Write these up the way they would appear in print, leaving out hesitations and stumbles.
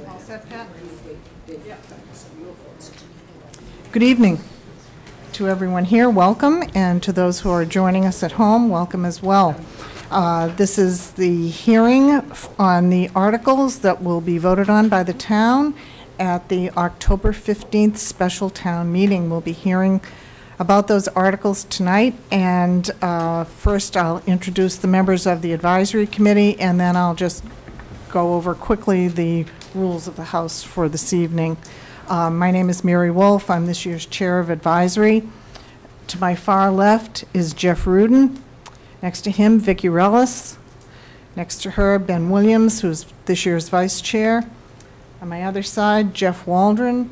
All set, Pat? Good evening to everyone here. Welcome, and to those who are joining us at home, welcome as well. This is the hearing on the articles that will be voted on by the town at the October 15th special town meeting. We'll be hearing about those articles tonight, and first I'll introduce the members of the advisory committee, and then I'll just go over quickly the rules of the House for this evening. My name is Mary Wolf. I'm this year's chair of advisory. To my far left is Jeff Rudin. Next to him, Vicki Rellis. Next to her, Ben Williams, who's this year's vice chair. On my other side, Jeff Waldron,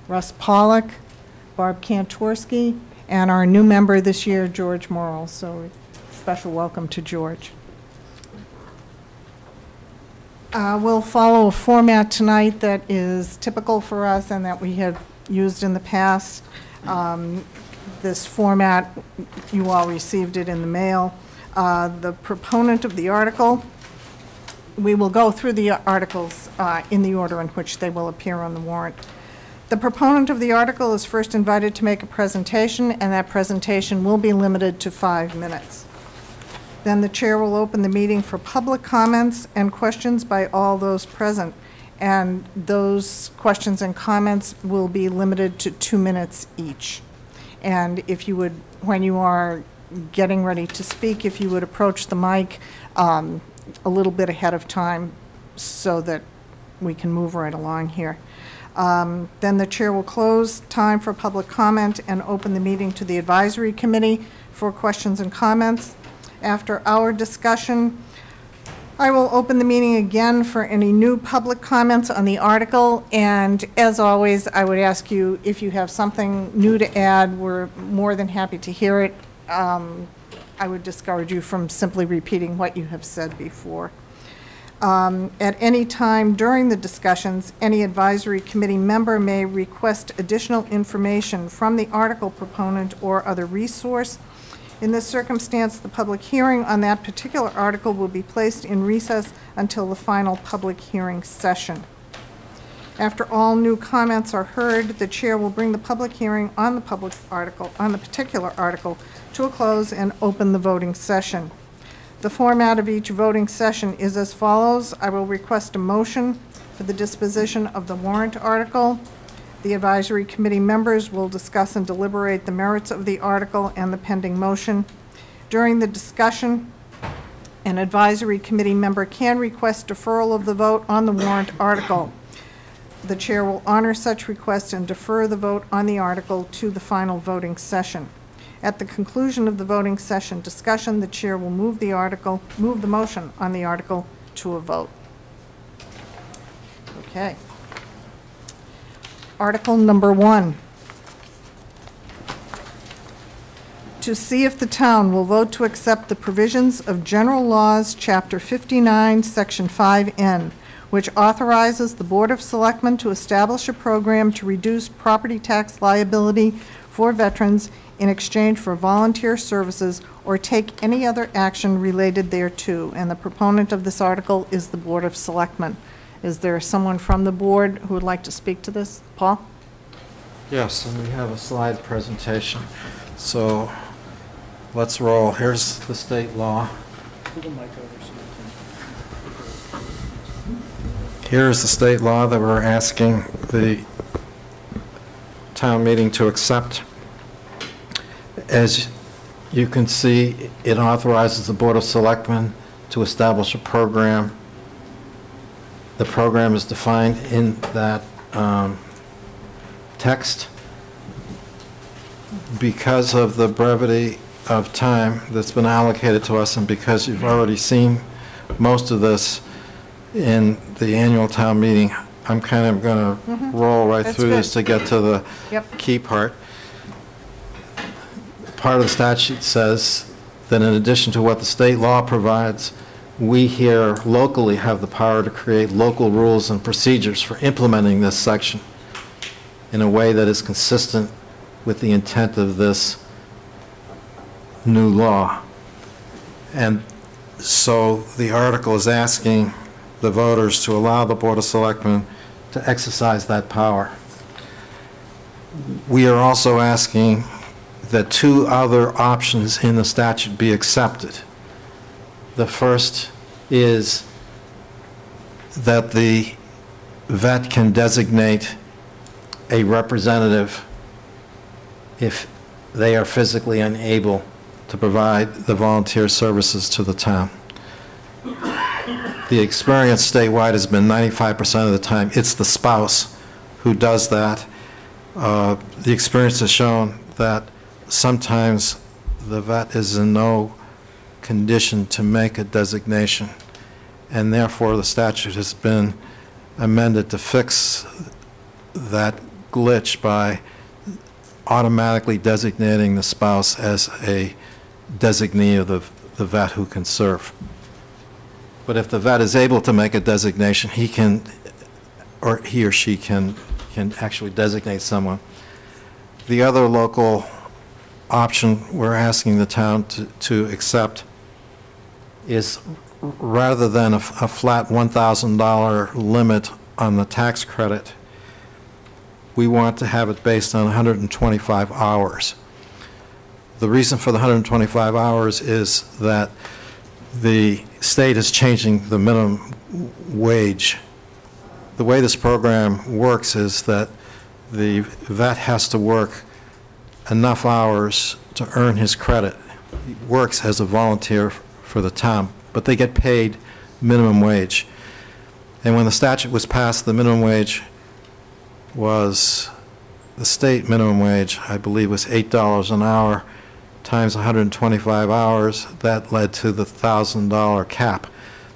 Russ Pollock, Barb Kantorsky, and our new member this year, George Morrill. So special welcome to George. We'll follow a format tonight that is typical for us and that we have used in the past. This format, you all received it in the mail. The proponent of the article, we will go through the articles in the order in which they will appear on the warrant. The proponent of the article is first invited to make a presentation, and that presentation will be limited to 5 minutes. Then the chair will open the meeting for public comments and questions by all those present. And those questions and comments will be limited to 2 minutes each. And if you would, when you are getting ready to speak, if you would approach the mic a little bit ahead of time so that we can move right along here. Then the chair will close time for public comment and open the meeting to the advisory committee for questions and comments. After our discussion, I will open the meeting again for any new public comments on the article, and as always, I would ask you if you have something new to add, we're more than happy to hear it. I would discourage you from simply repeating what you have said before. At any time during the discussions, any advisory committee member may request additional information from the article proponent or other resource. In this circumstance, the public hearing on that particular article will be placed in recess until the final public hearing session. After all new comments are heard, the chair will bring the public hearing on the particular article to a close and open the voting session. The format of each voting session is as follows. I will request a motion for the disposition of the warrant article. The advisory committee members will discuss and deliberate the merits of the article and the pending motion. During the discussion, an advisory committee member can request deferral of the vote on the warrant article. The chair will honor such request and defer the vote on the article to the final voting session. At the conclusion of the voting session discussion, the chair will move the motion on the article to a vote. Okay. Article number 1. To see if the town will vote to accept the provisions of General Laws, Chapter 59, Section 5N, which authorizes the Board of Selectmen to establish a program to reduce property tax liability for veterans in exchange for volunteer services or take any other action related thereto. And the proponent of this article is the Board of Selectmen. Is there someone from the board who would like to speak to this? Paul? Yes, and we have a slide presentation. So let's roll. Here's the state law. Here's the state law that we're asking the town meeting to accept. As you can see, it authorizes the Board of Selectmen to establish a program. The program is defined in that text. Because of the brevity of time that's been allocated to us, and because you've already seen most of this in the annual town meeting, I'm kind of going to roll right That's through good. this to get to the key part. Part of the statute says that in addition to what the state law provides, we here locally have the power to create local rules and procedures for implementing this section in a way that is consistent with the intent of this new law. And so the article is asking the voters to allow the Board of Selectmen to exercise that power. We are also asking that two other options in the statute be accepted. The first is that the vet can designate a representative if they are physically unable to provide the volunteer services to the town. The experience statewide has been 95% of the time it's the spouse who does that. The experience has shown that sometimes the vet is in no condition to make a designation, and therefore the statute has been amended to fix that glitch by automatically designating the spouse as a designee of the vet who can serve. But if the vet is able to make a designation, he can, or he or she can actually designate someone. The other local option we're asking the town to accept is, rather than a flat $1,000 limit on the tax credit, we want to have it based on 125 hours. The reason for the 125 hours is that the state is changing the minimum wage. The way this program works is that the vet has to work enough hours to earn his credit. He works as a volunteer for the town, but they get paid minimum wage. And when the statute was passed, the minimum wage was, the state minimum wage, I believe, was $8 an hour times 125 hours. That led to the $1,000 cap.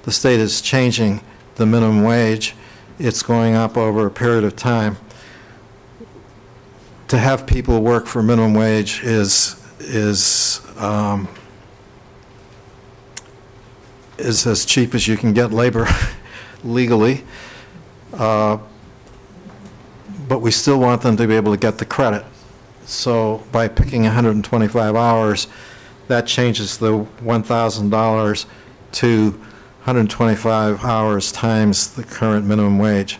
The state is changing the minimum wage. It's going up over a period of time. To have people work for minimum wage is as cheap as you can get labor legally, but we still want them to be able to get the credit. So by picking 125 hours, that changes the $1,000 to 125 hours times the current minimum wage.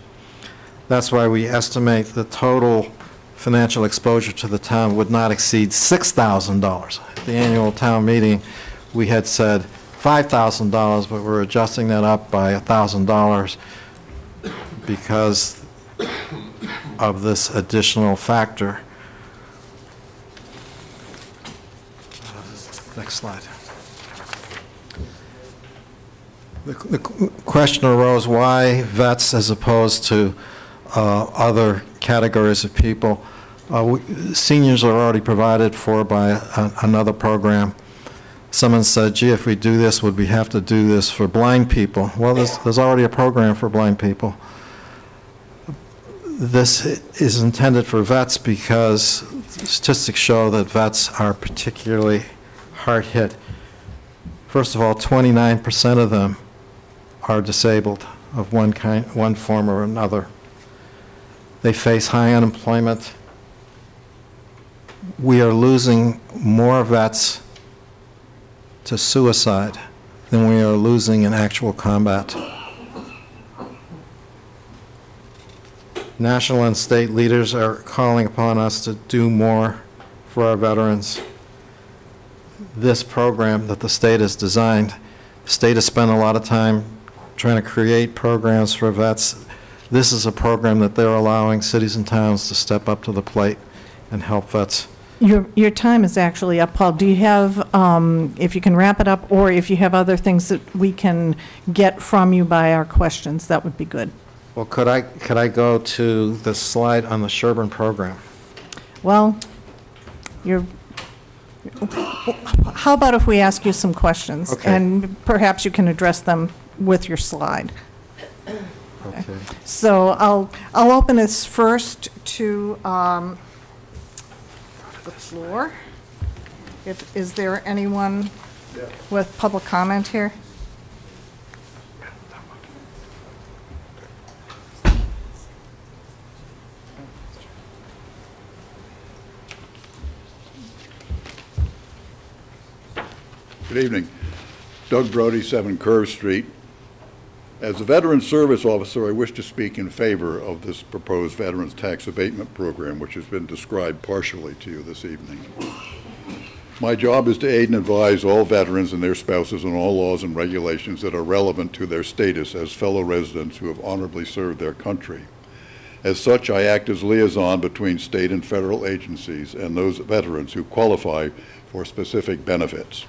That's why we estimate the total financial exposure to the town would not exceed $6,000. At the annual town meeting, we had said $5,000, but we're adjusting that up by $1,000 because of this additional factor. Next slide. The question arose, why vets as opposed to other categories of people? Seniors are already provided for by another program. Someone said, gee, if we do this, would we have to do this for blind people? Well, there's already a program for blind people. This is intended for vets because statistics show that vets are particularly hard hit. First of all, 29% of them are disabled of one form or another. They face high unemployment. We are losing more vets to suicide than we are losing in actual combat. National and state leaders are calling upon us to do more for our veterans. This program that the state has designed, the state has spent a lot of time trying to create programs for vets. This is a program that they're allowing cities and towns to step up to the plate and help vets. Your time is actually up, Paul. Do you have, if you can wrap it up, or if you have other things that we can get from you by our questions, that would be good. Well, could I go to the slide on the Sherborn program? Well, how about if we ask you some questions? Okay. And perhaps you can address them with your slide. Okay. So I'll open this first to the floor. Is there anyone with public comment here? Good evening. Doug Brody, 7 Curve Street. As a veteran service officer, I wish to speak in favor of this proposed Veterans Tax Abatement Program, which has been described partially to you this evening. My job is to aid and advise all veterans and their spouses on all laws and regulations that are relevant to their status as fellow residents who have honorably served their country. As such, I act as liaison between state and federal agencies and those veterans who qualify for specific benefits,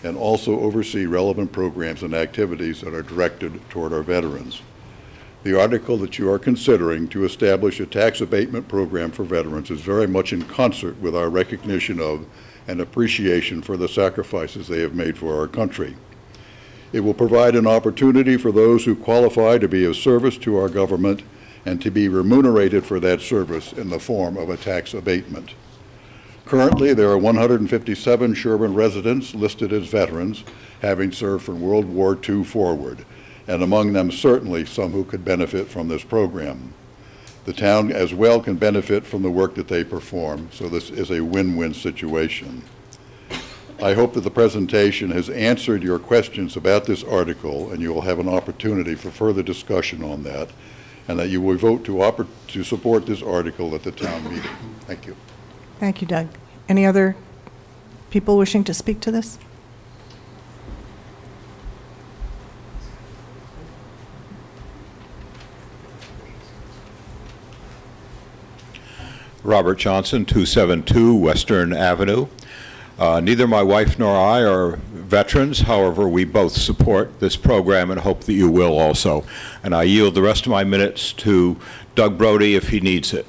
and also oversee relevant programs and activities that are directed toward our veterans. The article that you are considering to establish a tax abatement program for veterans is very much in concert with our recognition of and appreciation for the sacrifices they have made for our country. It will provide an opportunity for those who qualify to be of service to our government and to be remunerated for that service in the form of a tax abatement. Currently, there are 157 Sherborn residents listed as veterans, having served from World War II forward, and among them certainly some who could benefit from this program. The town as well can benefit from the work that they perform, so this is a win-win situation. I hope that the presentation has answered your questions about this article, and you will have an opportunity for further discussion on that, and that you will vote to support this article at the town meeting. Thank you. Thank you, Doug. Any other people wishing to speak to this? Robert Johnson, 272 Western Avenue. Neither my wife nor I are veterans. However, we both support this program and hope that you will also. And I yield the rest of my minutes to Doug Brody if he needs it.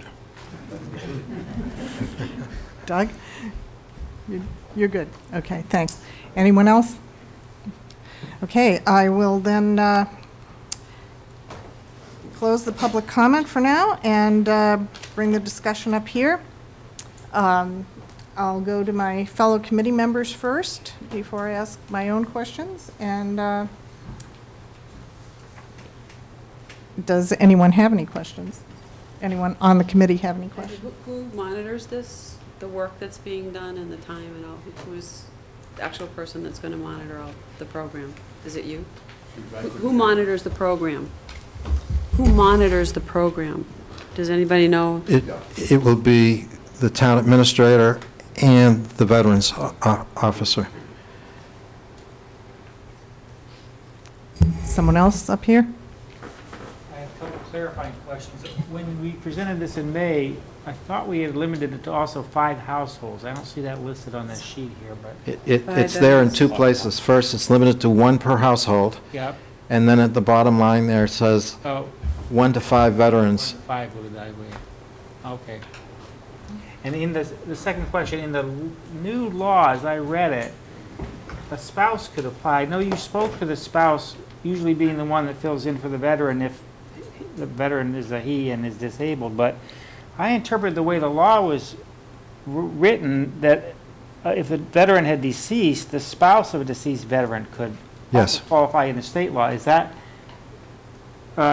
Doug? You're good. Okay, thanks. Anyone else? Okay, I will then close the public comment for now and bring the discussion up here. I'll go to my fellow committee members first before I ask my own questions. And does anyone have any questions? Anyone on the committee have any questions? Who monitors this, the work that's being done and the time and all? Who's the actual person that's going to monitor all the program? Is it you? Who monitors the program? Who monitors the program? Does anybody know? It will be the town administrator and the veterans officer. Someone else up here? I have a couple clarifying questions. When we presented this in May, I thought we had limited it to also 5 households. I don't see that listed on this sheet here, but. It's there in 2 places. First, it's limited to 1 per household. Yep. And then at the bottom line there, it says Oh, 1 to 5 veterans. 5 would evaluate. Okay. And in the second question, in the new law, as I read it, a spouse could apply. I know you spoke to the spouse usually being the one that fills in for the veteran if the veteran is a he and is disabled, but I interpreted the way the law was written that if the veteran had deceased, the spouse of a deceased veteran could Yes. qualify in the state law. Is that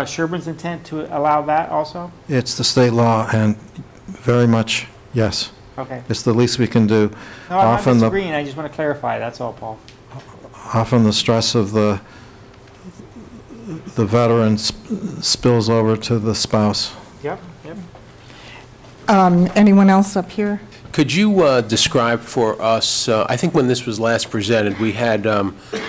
Sherborn's intent to allow that also? It's the state law, and very much, yes. Okay. It's the least we can do. No, I'm not Often the- disagreeing. I just want to clarify. That's all, Paul. Often the stress of the veteran spills over to the spouse. Yep, yep. Anyone else up here? Could you describe for us, I think when this was last presented, we had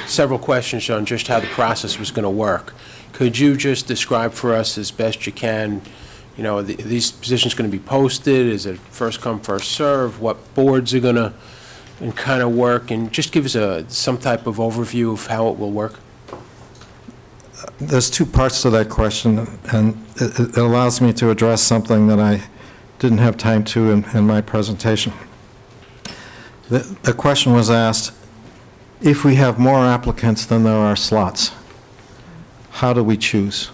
several questions on just how the process was going to work. Could you just describe for us as best you can, you know, these positions going to be posted? Is it first come, first serve? What boards are going to kind of work? And just give us some type of overview of how it will work. There's 2 parts to that question, and it allows me to address something that I didn't have time to in my presentation. The question was asked, if we have more applicants than there are slots, how do we choose?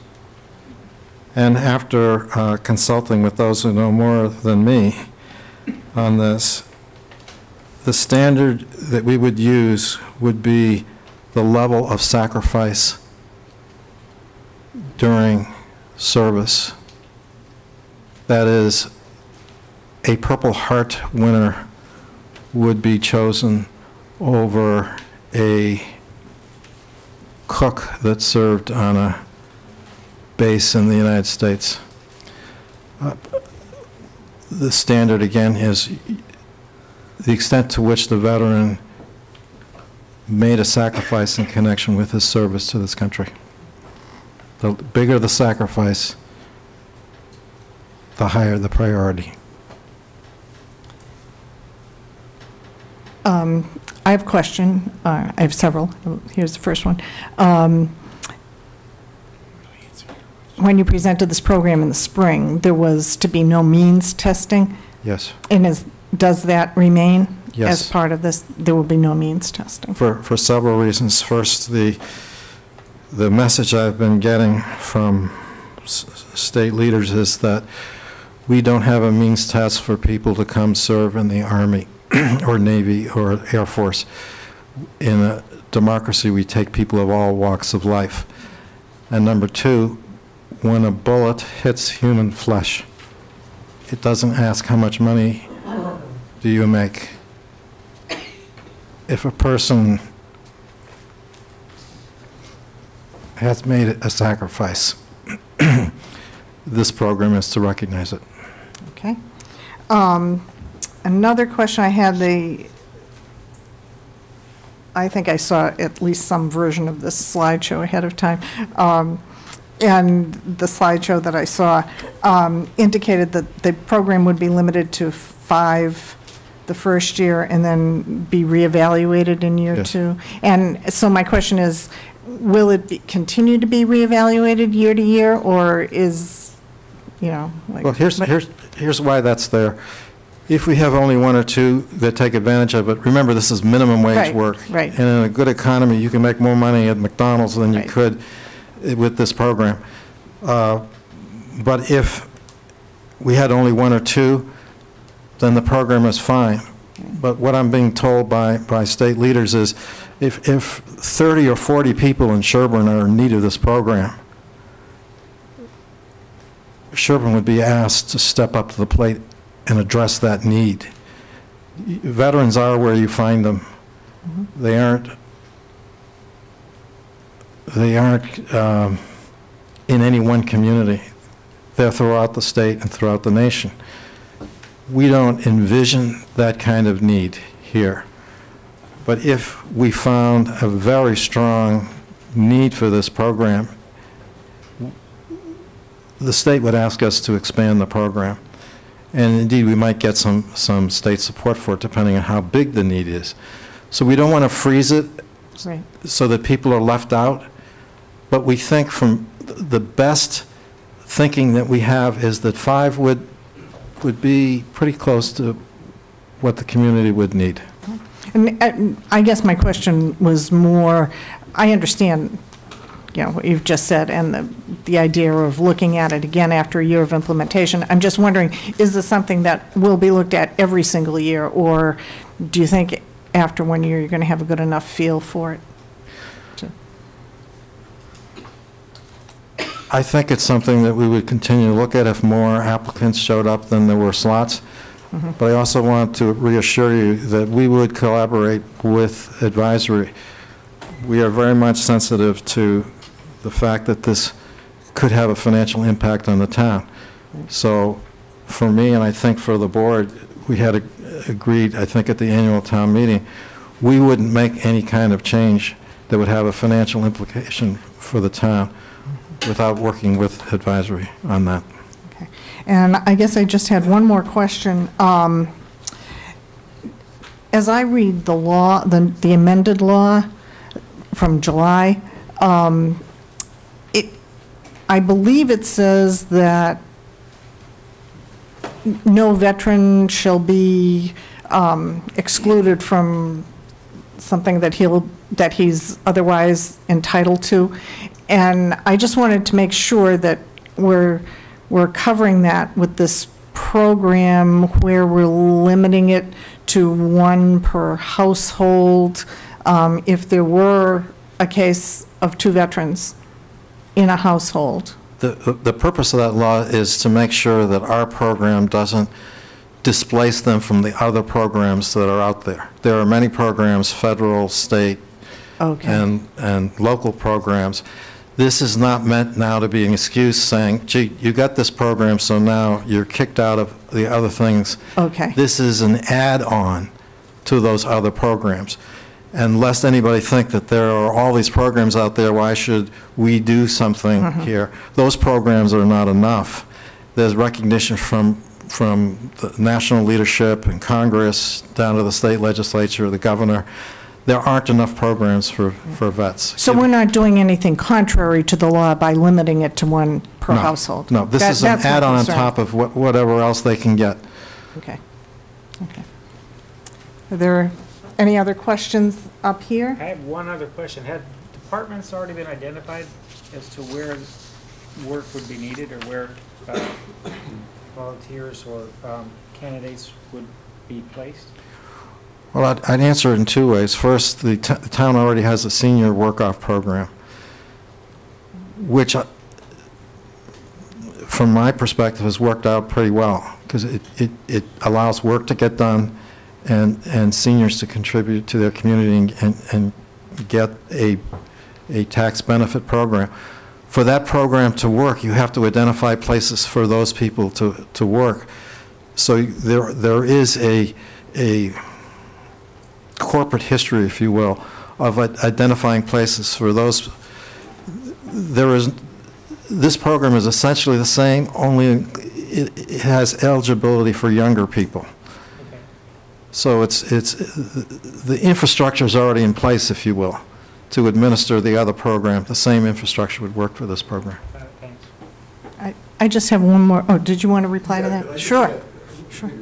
And after consulting with those who know more than me on this, the standard that we would use would be the level of sacrifice during service. That is, a Purple Heart winner would be chosen over a cook that served on a base in the United States. The standard, again, is the extent to which the veteran made a sacrifice in connection with his service to this country. The bigger the sacrifice, the higher the priority. I have a question. I have several. Here's the first one. When you presented this program in the spring, there was to be no means testing, Yes. and does that remain? Yes. As part of this, there will be no means testing? For several reasons. First, the message I've been getting from state leaders is that we don't have a means test for people to come serve in the Army or Navy or Air Force. In a democracy, we take people of all walks of life. And number two, when a bullet hits human flesh, it doesn't ask how much money do you make. If a person has made a sacrifice, this program is to recognize it. Okay. Another question I had, I think I saw at least some version of this slideshow ahead of time. And the slideshow that I saw indicated that the program would be limited to 5 the first year and then be reevaluated in year Yes. 2. And so my question is, will it continue to be reevaluated year to year, or is, like... Well, here's why that's there. If we have only 1 or 2 that take advantage of it, remember, this is minimum wage Right, work. right. And in a good economy, you can make more money at McDonald's than you Right. could with this program. But if we had only 1 or 2, then the program is fine. But what I'm being told by state leaders is if 30 or 40 people in Sherborn are in need of this program, Sherborn would be asked to step up to the plate and address that need. Veterans are where you find them. Mm-hmm. They aren't in any one community. They're throughout the state and throughout the nation. We don't envision that kind of need here. But if we found a very strong need for this program, the state would ask us to expand the program. And indeed, we might get some state support for it, depending on how big the need is. So we don't want to freeze it Right. so that people are left out. But we think from the best thinking that we have is that 5 would be pretty close to what the community would need. And I guess my question was more, I understand, what you've just said, and the idea of looking at it again after a year of implementation. I'm just wondering, is this something that will be looked at every single year, or do you think after 1 year you're going to have a good enough feel for it? I think it's something that we would continue to look at if more applicants showed up than there were slots. But I also want to reassure you that we would collaborate with advisory. We are very much sensitive to the fact that this could have a financial impact on the town. So for me, and I think for the board, we had agreed, I think at the annual town meeting, we wouldn't make any kind of change that would have a financial implication for the town without working with advisory on that. Okay. And I guess I just had one more question. As I read the law, the amended law from July, I believe it says that no veteran shall be excluded from something that he's otherwise entitled to. And I just wanted to make sure that we're covering that with this program where we're limiting it to 1 per household. If there were a case of 2 veterans in a household. The purpose of that law is to make sure that our program doesn't displace them from the other programs that are out there. There are many programs, federal, state, Okay. and local programs This is not meant now to be an excuse saying, gee, you got this program, so now you're kicked out of the other things. Okay. This is an add-on to those other programs. And lest anybody think that there are all these programs out there, why should we do something here? Those programs are not enough. There's recognition from the national leadership and Congress down to the state legislature, the governor. There aren't enough programs for vets. So we're not doing anything contrary to the law by limiting it to one per No, household? No, this is an That's my add-on on concern. top of whatever else they can get. Okay. Okay. Are there any other questions up here? I have one other question. Have departments already been identified as to where work would be needed, or where volunteers or candidates would be placed? Well, I'd answer it in two ways. First, the town already has a senior work-off program, which, from my perspective, has worked out pretty well, because it allows work to get done and seniors to contribute to their community and get a tax benefit program. For that program to work, you have to identify places for those people to work. So there is a corporate history, if you will, of identifying places for those. This program is essentially the same, only it has eligibility for younger people. Okay. So the infrastructure is already in place, if you will, to administer the other program. The same infrastructure would work for this program. Thanks. I just have one more. Oh, did you want to reply to that? Sure. Sure. I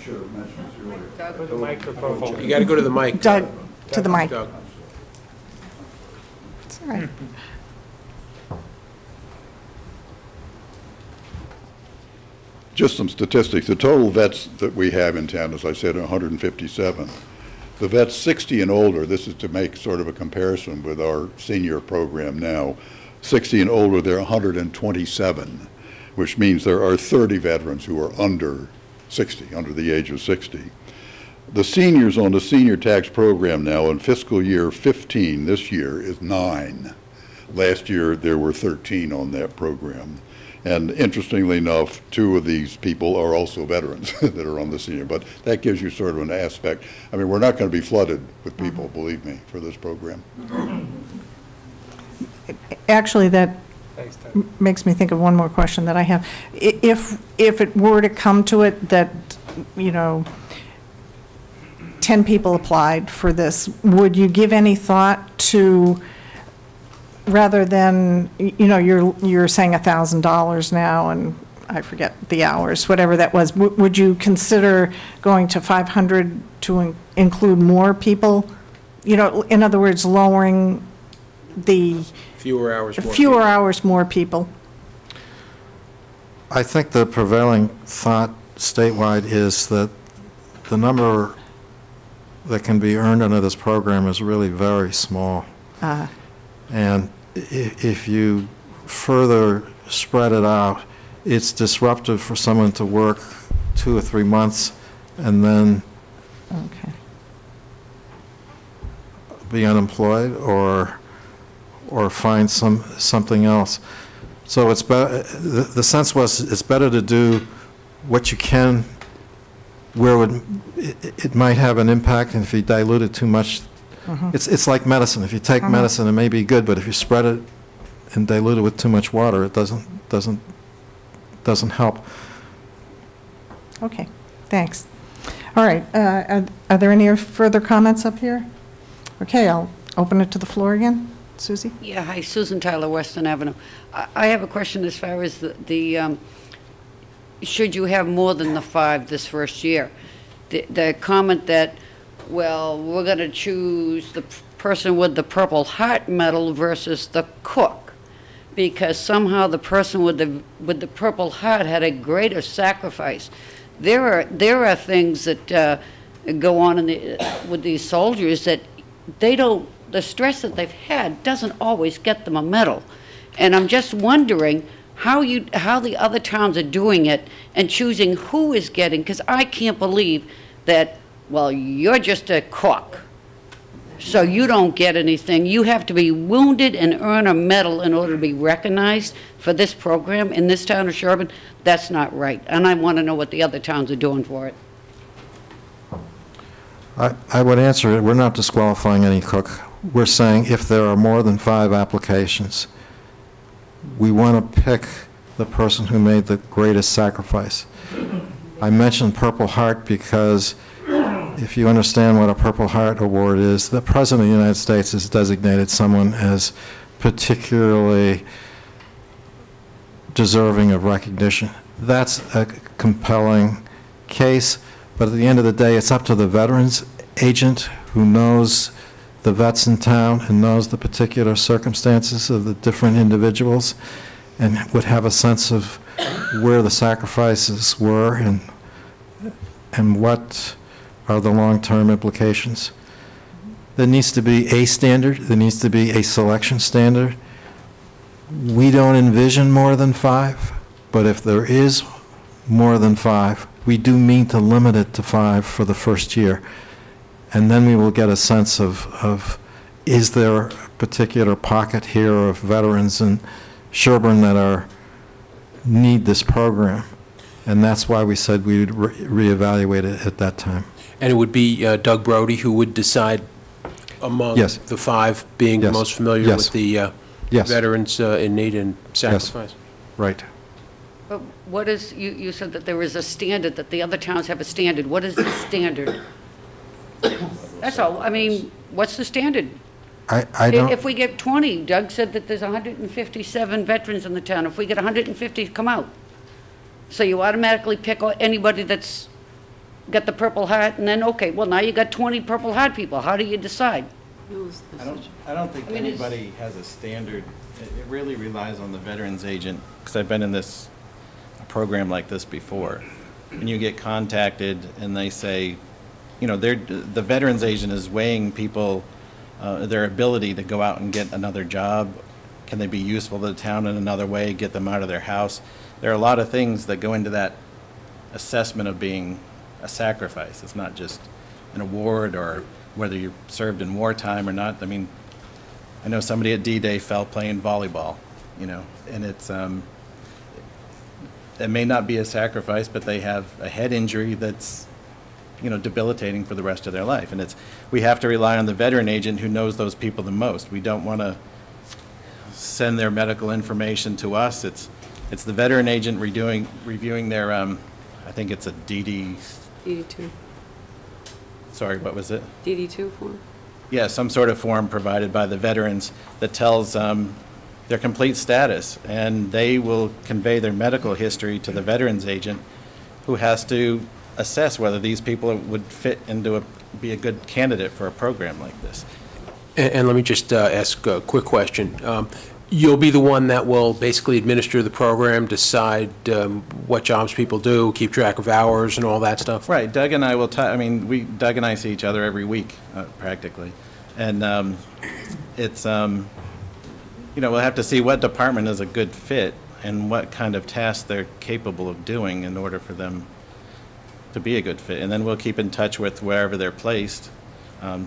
should have mentioned this earlier. Put the microphone. You got to go to the mic. Doug, to the mic. Doug. It's all right. Just some statistics. The total vets that we have in town, as I said, are 157. The vets 60 and older, this is to make sort of a comparison with our senior program now, 60 and older, there are 127, which means there are 30 veterans who are under 60, under the age of 60. The seniors on the senior tax program now in fiscal year 15 this year is 9. Last year there were 13 on that program. And interestingly enough, 2 of these people are also veterans that are on the senior, but that gives you sort of an aspect. I mean, we're not going to be flooded with people, believe me, for this program. Actually, that Thanks, Doug. makes me think of one more question that I have. If it were to come to it that, 10 people applied for this, would you give any thought to, rather than, you're saying $1,000 now, and I forget the hours, whatever that was, would you consider going to 500 to include more people? In other words, lowering the Fewer hours, more fewer people. hours, more people. I think the prevailing thought statewide is that the number that can be earned under this program is really very small. And if you further spread it out, it's disruptive for someone to work 2 or 3 months and then Okay. be unemployed or find something else. So it's the sense was it's better to do what you can where it might have an impact, and if you dilute it too much, it's like medicine. If you take medicine, it may be good, but if you spread it and dilute it with too much water, it doesn't help. Okay, thanks. All right, are there any further comments up here? Okay, I'll open it to the floor again. Susie? Yeah, hi, Susan Tyler, Western Avenue. I have a question as far as the should you have more than the 5 this first year? The comment that, well, we're going to choose the person with the Purple Heart medal versus the cook, because somehow the person with the Purple Heart had a greater sacrifice. There are things that go on with these soldiers that the stress that they've had doesn't always get them a medal. And I'm just wondering how the other towns are doing it and choosing who is getting, because I can't believe that, well, you're just a cook. So you don't get anything. You have to be wounded and earn a medal in order to be recognized for this program in this town of Sherborn. That's not right. And I want to know what the other towns are doing for it. I would answer it, we're not disqualifying any cook. We're saying if there are more than 5 applications, we want to pick the person who made the greatest sacrifice. I mentioned Purple Heart because if you understand what a Purple Heart Award is, the President of the United States has designated someone as particularly deserving of recognition. That's a compelling case, but at the end of the day, it's up to the veterans agent who knows the vets in town and knows the particular circumstances of the different individuals and would have a sense of where the sacrifices were and what are the long-term implications. There needs to be a standard. There needs to be a selection standard. We don't envision more than 5, but if there is more than 5, we do mean to limit it to 5 for the first year. And then we will get a sense of is there a particular pocket here of veterans in Sherborn that need this program. And that's why we said we would reevaluate it at that time. And it would be Doug Brody who would decide among Yes. the 5 being the Yes. most familiar Yes. with the Yes. veterans in need and sacrifice? Right. But what is, you said that there is a standard, that the other towns have a standard. What is the standard? That's all. I mean, what's the standard? I don't. If we get 20, Doug said that there's 157 veterans in the town. If we get 150, come out. So you automatically pick anybody that's got the Purple Heart, and then, okay, well, now you got 20 Purple Heart people. How do you decide? I don't think anybody has a standard. It really relies on the veterans agent, because I've been in a program like this before. When you get contacted and they say, you know, the veterans agent is weighing people, their ability to go out and get another job. Can they be useful to the town in another way, get them out of their house? There are a lot of things that go into that assessment of being a sacrifice. It's not just an award or whether you served in wartime or not. I mean, I know somebody at D-Day fell playing volleyball, you know, and it may not be a sacrifice, but they have a head injury that's, you know, debilitating for the rest of their life. And we have to rely on the veteran agent who knows those people the most. We don't want to send their medical information to us. It's the veteran agent reviewing their, I think it's a DD2. Sorry, what was it? DD2 form? Yeah, some sort of form provided by the veterans that tells their complete status, and they will convey their medical history to the veterans agent, who has to assess whether these people would fit into be a good candidate for a program like this. And let me just ask a quick question. You'll be the one that will basically administer the program, decide what jobs people do, keep track of hours and all that stuff? Right. Doug and I will Doug and I see each other every week, practically. And it's, you know, we'll have to see what department is a good fit and what kind of tasks they're capable of doing in order for them to be a good fit. And then we'll keep in touch with wherever they're placed.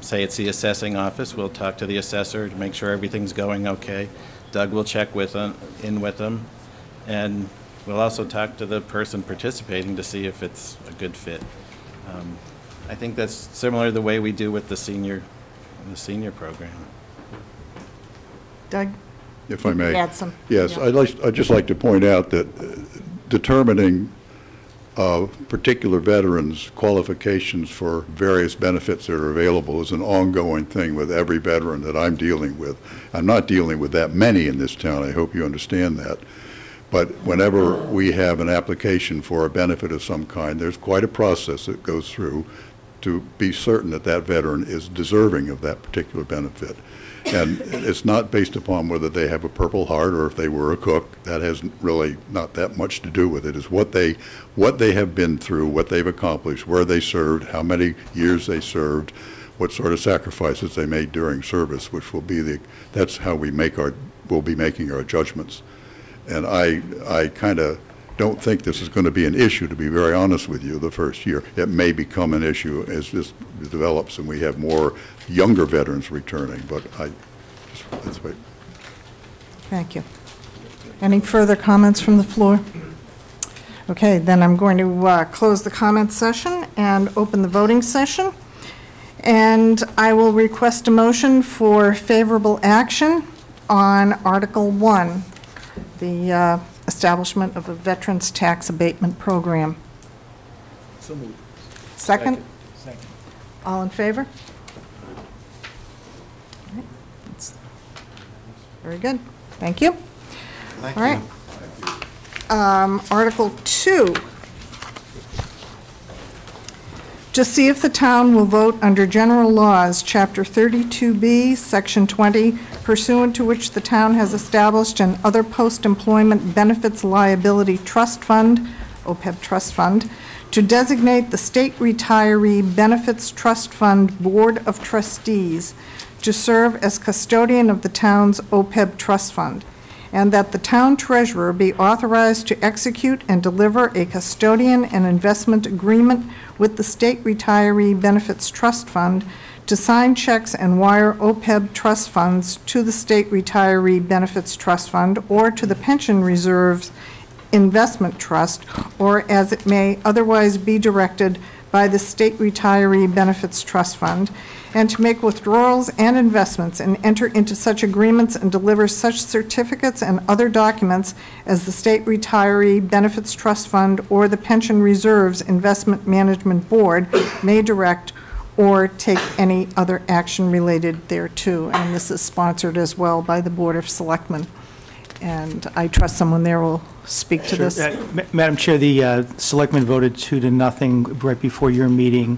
Say it's the assessing office, we'll talk to the assessor to make sure everything's going okay. Doug will check in with them, and we'll also talk to the person participating to see if it's a good fit. I think that's similar to the way we do with the senior program. Doug? If I may. Add some. Yes, Yeah. I'd just like to point out that determining particular veterans' qualifications for various benefits that are available is an ongoing thing with every veteran that I'm dealing with. I'm not dealing with that many in this town, I hope you understand that. But whenever we have an application for a benefit of some kind, there's quite a process that goes through to be certain that that veteran is deserving of that particular benefit. And it's not based upon whether they have a Purple Heart or if they were a cook. That has really not that much to do with it. It's what they have been through, what they've accomplished, where they served, how many years they served, what sort of sacrifices they made during service, which will be that's how we'll be making our judgments. And I kind of don't think this is going to be an issue, to be very honest with you, the first year. It may become an issue as this develops and we have more younger veterans returning, but let's wait. Thank you. Any further comments from the floor? Okay, then I'm going to close the comment session and open the voting session. And I will request a motion for favorable action on Article 1, the establishment of a Veterans Tax Abatement Program. So moved. Second? Second. All in favor? All right, that's very good. Thank you. Thank All right. you. Article 2. To see if the town will vote under general laws, Chapter 32B, Section 20, pursuant to which the town has established an other post-employment benefits liability trust fund, OPEB trust fund, to designate the State Retiree Benefits Trust Fund Board of Trustees to serve as custodian of the town's OPEB trust fund, and that the town treasurer be authorized to execute and deliver a custodian and investment agreement with the State Retiree Benefits Trust Fund to sign checks and wire OPEB trust funds to the State Retiree Benefits Trust Fund or to the Pension Reserves Investment Trust, or as it may otherwise be directed by the State Retiree Benefits Trust Fund, and to make withdrawals and investments and enter into such agreements and deliver such certificates and other documents as the State Retiree Benefits Trust Fund or the Pension Reserves Investment Management Board may direct or take any other action related thereto. And this is sponsored as well by the Board of Selectmen. And I trust someone there will speak to this. Madam Chair, the selectmen voted 2-0 right before your meeting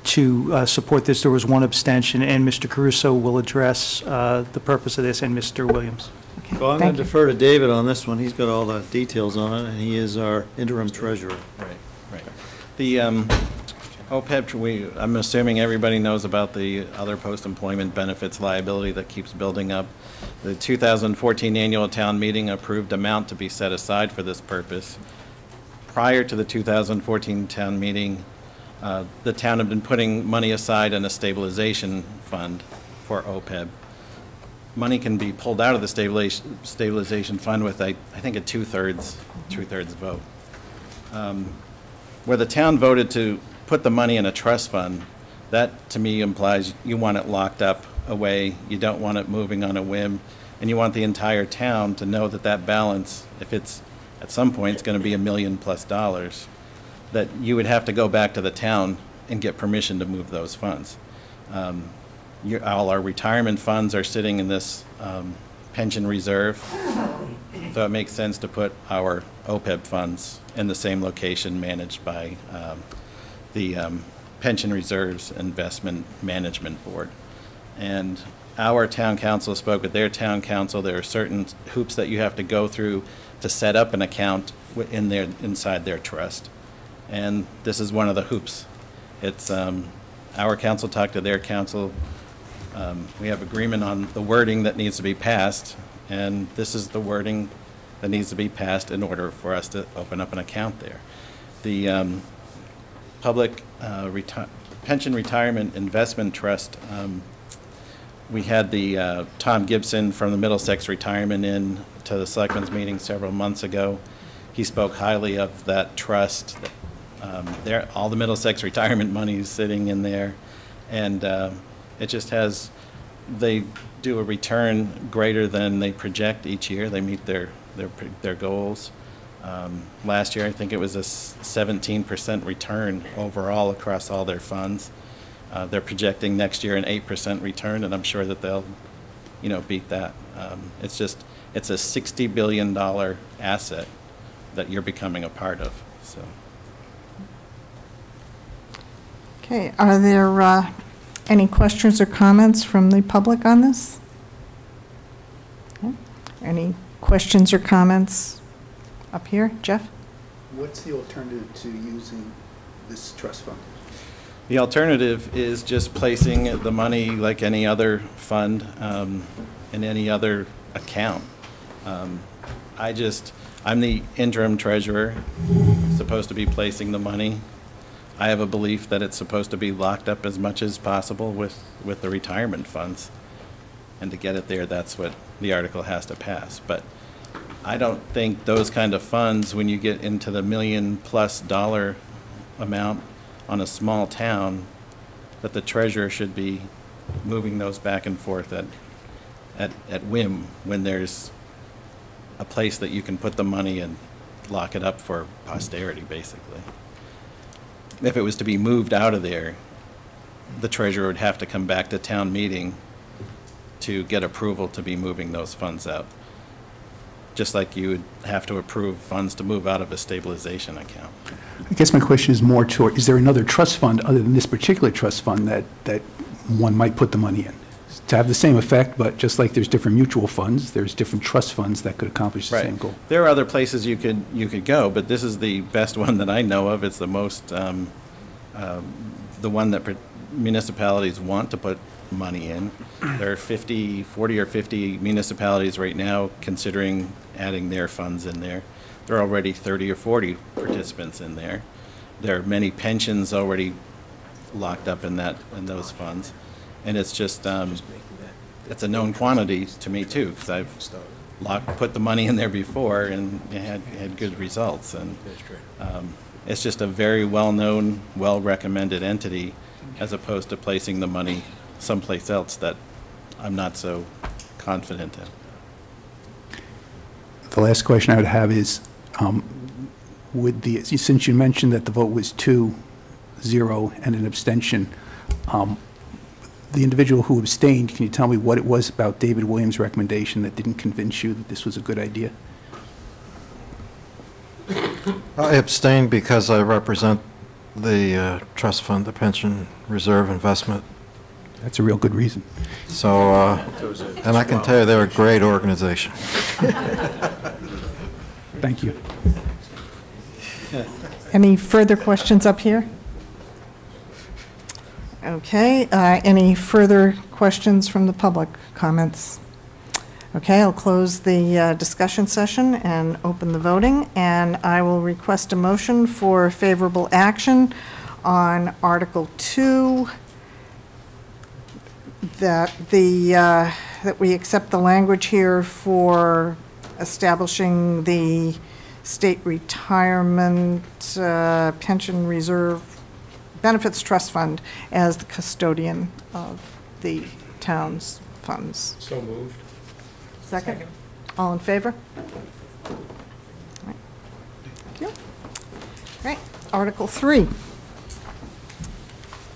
to support this. There was one abstention, and Mr. Caruso will address the purpose of this, and Mr. Williams. Okay, Well, I'm going thank to you. defer to David on this one. He's got all the details on it, and he is our interim treasurer. Right. The OPEB, I'm assuming everybody knows about the other post-employment benefits liability that keeps building up. The 2014 annual town meeting approved amount to be set aside for this purpose. Prior to the 2014 town meeting, the town had been putting money aside in a stabilization fund for OPEB. Money can be pulled out of the stabilization fund with, I think, a two-thirds vote. Where the town voted to put the money in a trust fund, that to me implies you want it locked up away, you don't want it moving on a whim, and you want the entire town to know that that balance, if it's at some point it's going to be $1 million+, that you would have to go back to the town and get permission to move those funds. All our retirement funds are sitting in this pension reserve, so it makes sense to put our OPEB funds in the same location managed by the Pension Reserves Investment Management Board. And our town council spoke with their town council. There are certain hoops that you have to go through to set up an account inside their trust. And this is one of the hoops. It's our council talked to their council. We have agreement on the wording that needs to be passed, and this is the wording that needs to be passed in order for us to open up an account there. The Public Pension Retirement Investment Trust, we had the Tom Gibson from the Middlesex Retirement in to the Selectmen's meeting several months ago. He spoke highly of that trust. All the Middlesex retirement money is sitting in there, and it just has, they do a return greater than they project each year. They meet their goals. Last year, I think it was a 17% return overall across all their funds. They're projecting next year an 8% return, and I'm sure that they'll, beat that. It's a $60 billion asset that you're becoming a part of. So. Okay, are there any questions or comments from the public on this? Okay. Any questions or comments up here? Jeff? What's the alternative to using this trust fund? The alternative is just placing the money like any other fund in any other account. I'm the interim treasurer, supposed to be placing the money. I have a belief that it's supposed to be locked up as much as possible with the retirement funds. And to get it there, that's what the article has to pass. But I don't think those kind of funds, when you get into the $1 million+ amount on a small town, that the treasurer should be moving those back and forth at whim when there's a place that you can put the money and lock it up for posterity, basically. If it was to be moved out of there, the treasurer would have to come back to town meeting to get approval to be moving those funds out. Just like you would have to approve funds to move out of a stabilization account. I guess my question is more toward, is there another trust fund other than this particular trust fund that one might put the money in? To have the same effect, but just like there's different mutual funds, there's different trust funds that could accomplish the same goal. There are other places you could go, but this is the best one that I know of. It's the most, the one that municipalities want to put money in. There are 40 or 50 municipalities right now considering adding their funds in there. There are already 30 or 40 participants in there. There are many pensions already locked up in those funds. And it's just, it's a known quantity to me too, because I've put the money in there before and had good results. And it's just a very well-known, well-recommended entity, as opposed to placing the money someplace else that I'm not so confident in. The last question I would have is, since you mentioned that the vote was 2-0 and an abstention, the individual who abstained, can you tell me what it was about David Williams' recommendation that didn't convince you that this was a good idea? I abstained because I represent the trust fund, the pension reserve investment. That's a real good reason. So, and I can tell you they're a great organization. Thank you. Any further questions up here? Okay, any further questions from the public, comments? Okay, I'll close the discussion session and open the voting, and I will request a motion for favorable action on Article 2, that we accept the language here for establishing the state retirement pension reserve benefits trust fund as the custodian of the town's funds. So moved. Second? All in favor? All right. Thank you. All right, Article 3.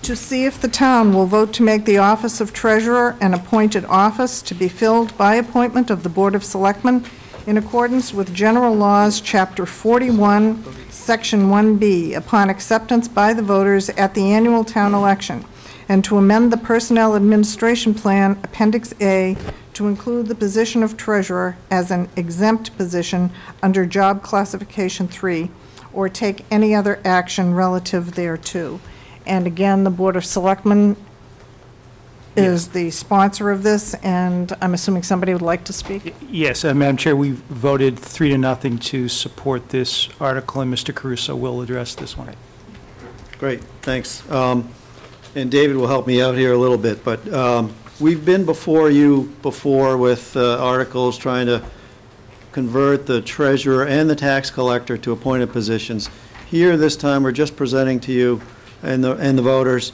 To see if the town will vote to make the office of treasurer an appointed office to be filled by appointment of the Board of Selectmen in accordance with General Laws, Chapter 41, Section 1B, upon acceptance by the voters at the annual town election, and to amend the Personnel Administration Plan, Appendix A, to include the position of treasurer as an exempt position under Job Classification 3, or take any other action relative thereto. And again, the Board of Selectmen is the sponsor of this, and I'm assuming somebody would like to speak? Yes, Madam Chair, we voted 3-0 to support this article, and Mr. Caruso will address this one. Great, thanks. And David will help me out here a little bit, but we've been before you before with articles trying to convert the treasurer and the tax collector to appointed positions. Here, this time, we're just presenting to you and the voters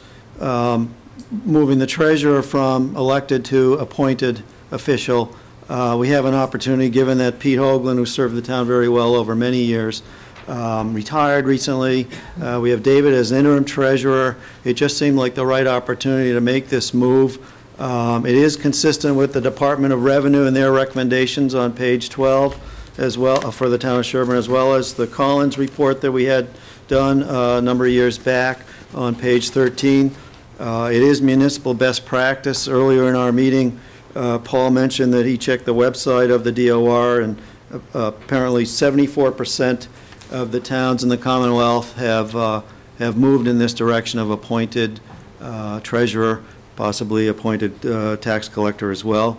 moving the treasurer from elected to appointed official. We have an opportunity, given that Pete Hoagland, who served the town very well over many years, retired recently. We have David as interim treasurer. It just seemed like the right opportunity to make this move. It is consistent with the Department of Revenue and their recommendations on page 12 as well for the town of Sherborn, as well as the Collins report that we had done a number of years back on page 13. It is municipal best practice. Earlier in our meeting, Paul mentioned that he checked the website of the DOR, and apparently 74% of the towns in the Commonwealth have moved in this direction of appointed treasurer, possibly appointed tax collector as well.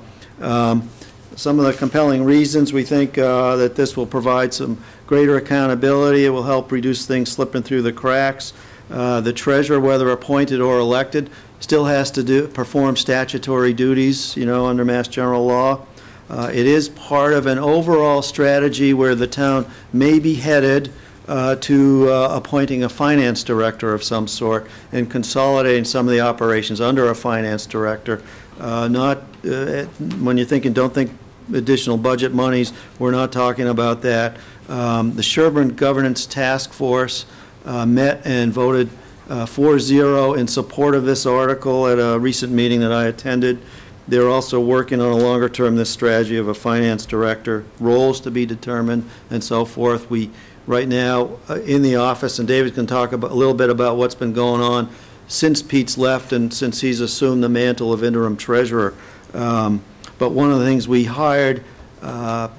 some of the compelling reasons we think that this will provide some greater accountability. It will help reduce things slipping through the cracks. The treasurer, whether appointed or elected, still has to perform statutory duties, under Mass General Law. It is part of an overall strategy where the town may be headed to appointing a finance director of some sort and consolidating some of the operations under a finance director. Not when you're thinking, don't think additional budget monies, we're not talking about that. The Sherborn Governance Task Force met and voted 4-0 in support of this article at a recent meeting that I attended. They're also working on a longer term, this strategy of a finance director, roles to be determined, and so forth. We, right now, in the office, and David can talk a little bit about what's been going on since Pete's left and since he's assumed the mantle of interim treasurer. But one of the things we hired on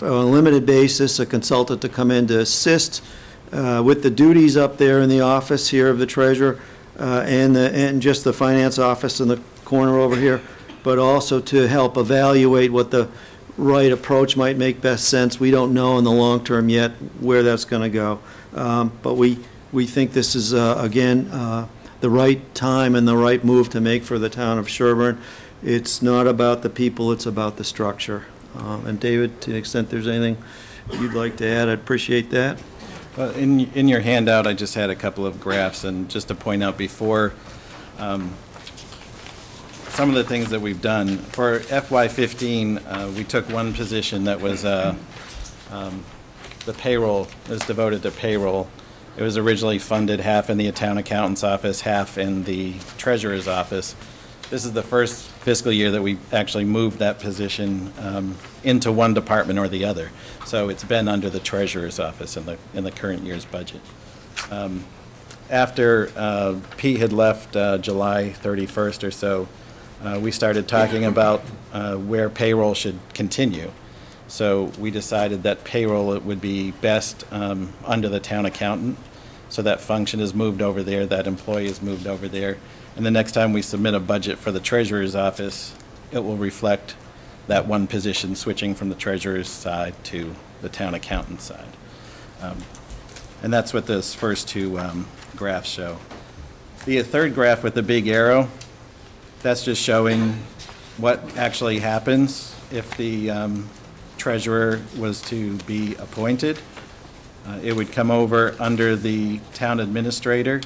a limited basis, a consultant to come in to assist with the duties up there in the office here of the treasurer and just the finance office in the corner over here, but also to help evaluate what the right approach might make best sense. We don't know in the long term yet where that's going to go. But we think this is, again, the right time and the right move to make for the town of Sherborn. It's not about the people, it's about the structure. And David, to the extent there's anything you'd like to add, I'd appreciate that. Well, in your handout, I just had a couple of graphs, and just to point out before, some of the things that we've done. For FY15, we took one position that was the payroll, was devoted to payroll. It was originally funded half in the town accountant's office, half in the treasurer's office. This is the first fiscal year that we actually moved that position into one department or the other. So it's been under the treasurer's office in the current year's budget. After Pete had left July 31st or so, we started talking about where payroll should continue. So we decided that payroll would be best under the town accountant. So that function is moved over there, that employee is moved over there. And the next time we submit a budget for the treasurer's office, it will reflect that one position switching from the treasurer's side to the town accountant's side. And that's what those first two graphs show. The third graph with the big arrow, that's just showing what actually happens if the treasurer was to be appointed. It would come over under the town administrator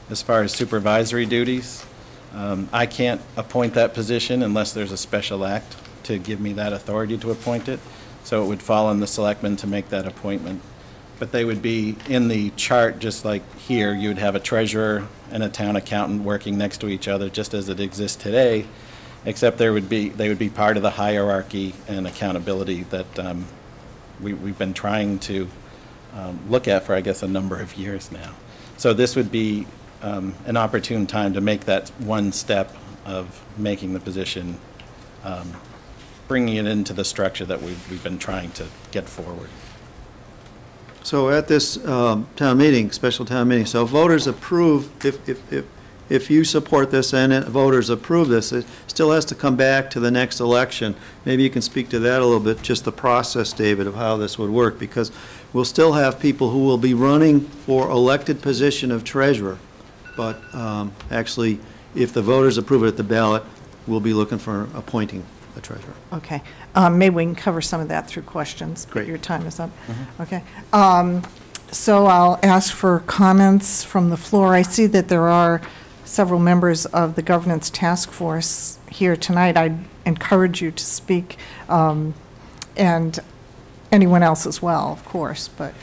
as far as supervisory duties. I can't appoint that position unless there's a special act to give me that authority to appoint it. So it would fall on the selectmen to make that appointment. But they would be in the chart, just like here. You would have a treasurer and a town accountant working next to each other, just as it exists today, except they would be part of the hierarchy and accountability that we've been trying to look at for, I guess, a number of years now. So this would be an opportune time to make that one step of making the position, bringing it into the structure that we've been trying to get forward. So at this town meeting, special town meeting, so voters approve, if you support this and voters approve this, it still has to come back to the next election. Maybe you can speak to that a little bit, just the process, David, of how this would work, because we'll still have people who will be running for elected position of treasurer, but actually, if the voters approve it at the ballot, we'll be looking for appointing the treasurer. Okay. Maybe we can cover some of that through questions. Great. Your time is up. Mm-hmm. Okay. So I'll ask for comments from the floor. I see that there are several members of the governance task force here tonight. I encourage you to speak, and anyone else as well, of course, but.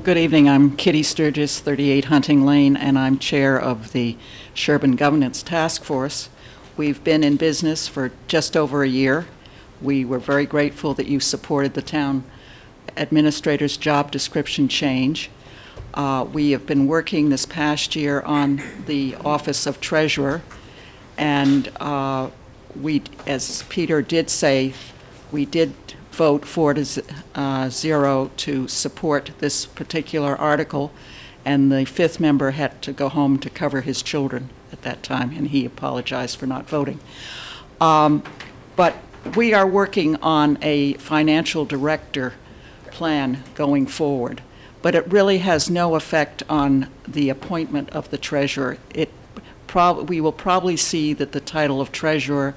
Good evening. I'm Kitty Sturgis, 38 Hunting Lane, and I'm chair of the Sherborn Governance Task Force. We've been in business for just over a year. We were very grateful that you supported the town administrator's job description change. We have been working this past year on the office of treasurer, and we, as Peter did say, we did vote 4-0 to support this particular article, and the fifth member had to go home to cover his children at that time, and he apologized for not voting. But we are working on a financial director plan going forward, but it really has no effect on the appointment of the treasurer. We will probably see that the title of treasurer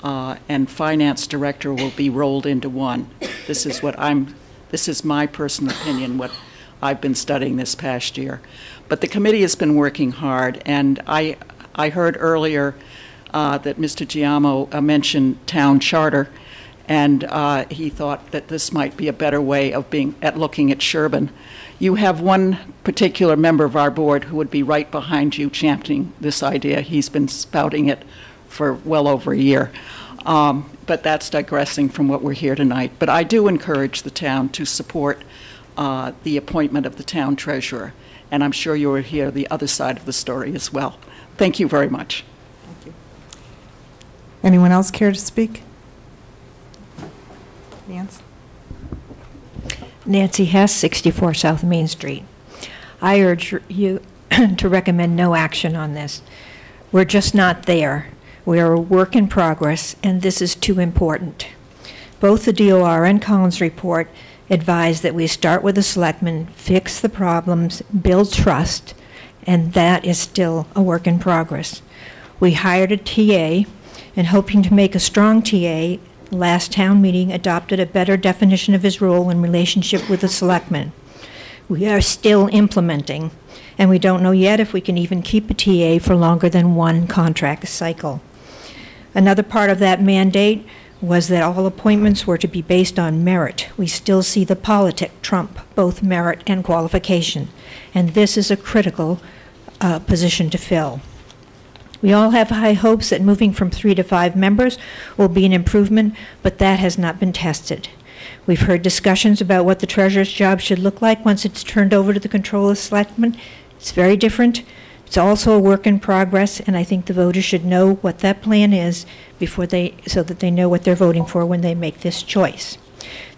and finance director will be rolled into one. This is my personal opinion, what I've been studying this past year. But the committee has been working hard, and I heard earlier that Mr. Giamo mentioned town charter, and he thought that this might be a better way of looking at Sherborn. You have one particular member of our board who would be right behind you championing this idea. He's been spouting it for well over a year. But that's digressing from what we're here tonight. But I do encourage the town to support the appointment of the town treasurer, and I'm sure you will hear the other side of the story as well. Thank you very much. Thank you. Anyone else care to speak? Nancy? Nancy Hess, 64 South Main Street. I urge you to recommend no action on this. We're just not there. We are a work in progress, and this is too important. Both the DOR and Collins report advise that we start with the selectmen, fix the problems, build trust, and that is still a work in progress. We hired a TA, and hoping to make a strong TA, last town meeting adopted a better definition of his role in relationship with the selectmen. We are still implementing, and we don't know yet if we can even keep a TA for longer than one contract cycle. Another part of that mandate was that all appointments were to be based on merit. We still see the politic trump both merit and qualification, and this is a critical position to fill. We all have high hopes that moving from 3 to 5 members will be an improvement, but that has not been tested. We've heard discussions about what the treasurer's job should look like once it's turned over to the control of selectmen. It's very different. It's also a work in progress, and I think the voters should know what that plan is so that they know what they're voting for when they make this choice.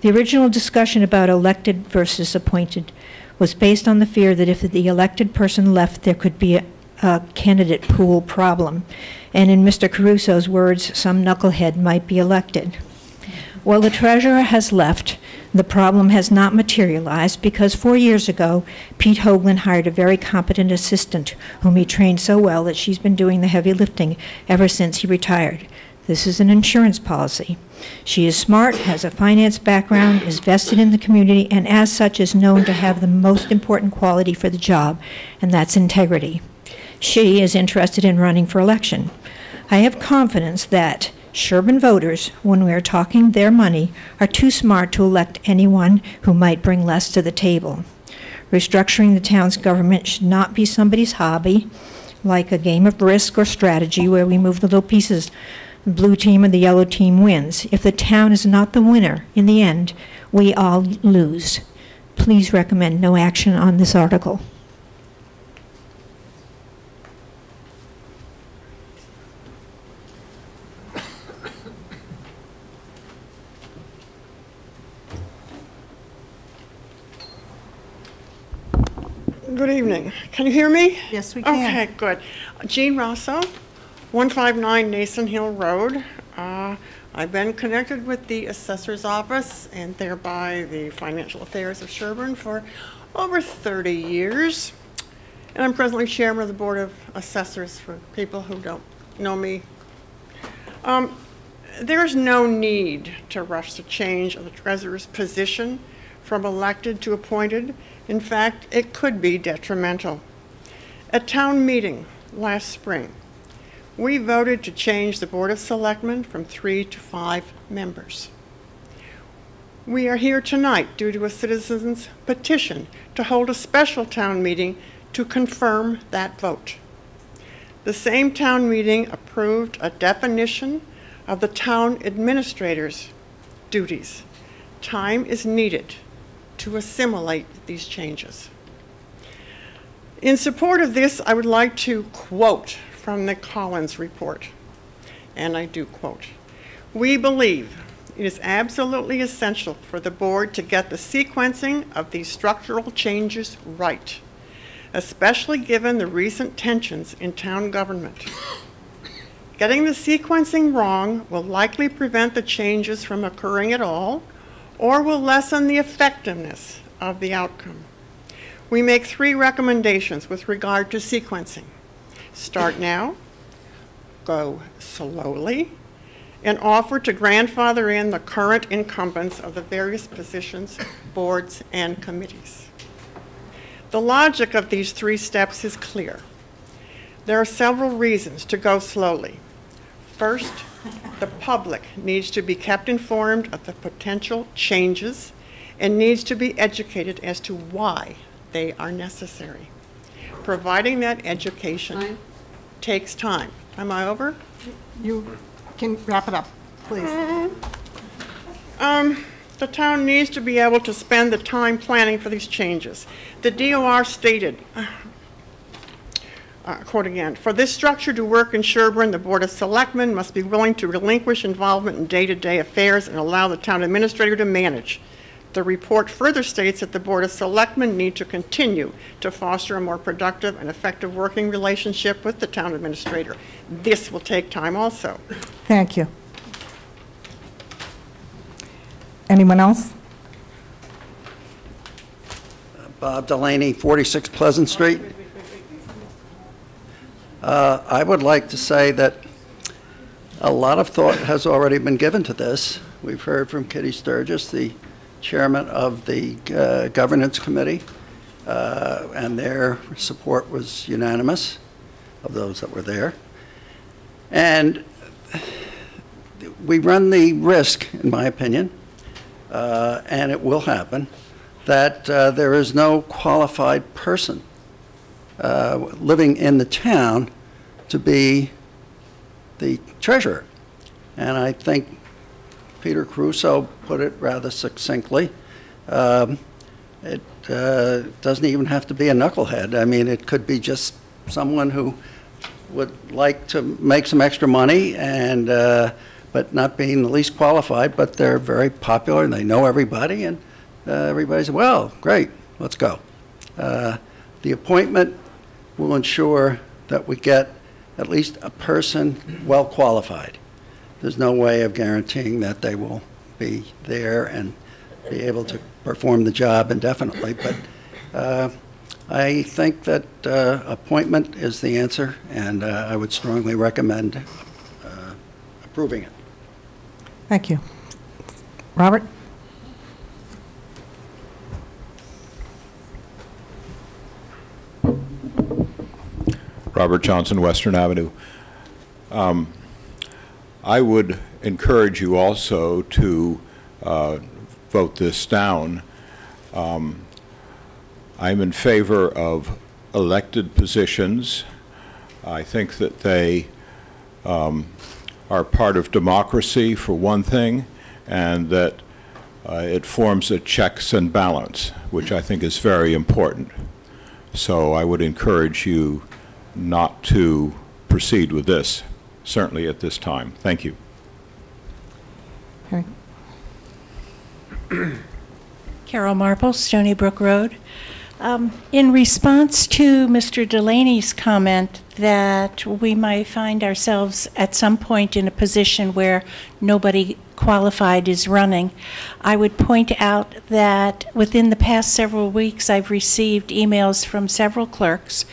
The original discussion about elected versus appointed was based on the fear that if the elected person left, there could be a candidate pool problem. And in Mr. Caruso's words, some knucklehead might be elected. Well, the treasurer has left. The problem has not materialized because 4 years ago, Pete Hoagland hired a very competent assistant whom he trained so well that she's been doing the heavy lifting ever since he retired. This is an insurance policy. She is smart, has a finance background, is vested in the community, and as such is known to have the most important quality for the job, and that's integrity. She is interested in running for election. I have confidence that Sherborn voters, when we are talking their money, are too smart to elect anyone who might bring less to the table. Restructuring the town's government should not be somebody's hobby, like a game of risk or strategy where we move the little pieces. The blue team and the yellow team wins. If the town is not the winner in the end, we all lose. Please recommend no action on this article. Good evening. Can you hear me? Yes, we can. Okay, good. Jean Rosso, 159 Nason Hill Road. I've been connected with the assessor's office and thereby the financial affairs of Sherborn for over 30 years. And I'm presently chairman of the Board of Assessors for people who don't know me. There's no need to rush the change of the treasurer's position from elected to appointed. In fact, it could be detrimental. At town meeting last spring, we voted to change the Board of Selectmen from 3 to 5 members. We are here tonight due to a citizen's petition to hold a special town meeting to confirm that vote. The same town meeting approved a definition of the town administrator's duties. Time is needed to assimilate these changes. In support of this, I would like to quote from the Collins report, and I do quote, "We believe it is absolutely essential for the board to get the sequencing of these structural changes right. especially given the recent tensions in town government. Getting the sequencing wrong will likely prevent the changes from occurring at all, or will lessen the effectiveness of the outcome. We make 3 recommendations with regard to sequencing. Start now, go slowly, and offer to grandfather in the current incumbents of the various positions, boards, and committees. The logic of these 3 steps is clear. There are several reasons to go slowly. First, the public needs to be kept informed of the potential changes and needs to be educated as to why they are necessary. Providing that education takes time. Am I over? You can wrap it up, please. The town needs to be able to spend the time planning for these changes. The DOR stated, quote again, "For this structure to work in Sherborn, the Board of Selectmen must be willing to relinquish involvement in day-to-day affairs and allow the town administrator to manage." The report further states that the Board of Selectmen need to continue to foster a more productive and effective working relationship with the town administrator. This will take time also. Thank you. Anyone else? Bob Delaney, 46 Pleasant Street. I would like to say that a lot of thought has already been given to this. We've heard from Kitty Sturgis, the chairman of the governance committee, and their support was unanimous of those that were there. And we run the risk, in my opinion, and it will happen, that there is no qualified person living in the town to be the treasurer. And I think Peter Caruso put it rather succinctly. It doesn't even have to be a knucklehead. I mean, it could be just someone who would like to make some extra money and but not being the least qualified, but they're very popular and they know everybody, and everybody says, well, great, let's go. The appointment will ensure that we get at least a person well qualified. There's no way of guaranteeing that they will be there and be able to perform the job indefinitely, but I think that appointment is the answer, and I would strongly recommend approving it. Thank you. Robert? Robert Johnson, Western Avenue. I would encourage you also to vote this down. I'm in favor of elected positions. I think that they are part of democracy, for one thing, and that it forms a checks and balance, which I think is very important. So I would encourage you not to proceed with this, certainly at this time. Thank you. Okay. Carol Marple, Stony Brook Road. In response to Mr. Delaney's comment that we might find ourselves at some point in a position where nobody qualified is running, I would point out that within the past several weeks I've received emails from several clerks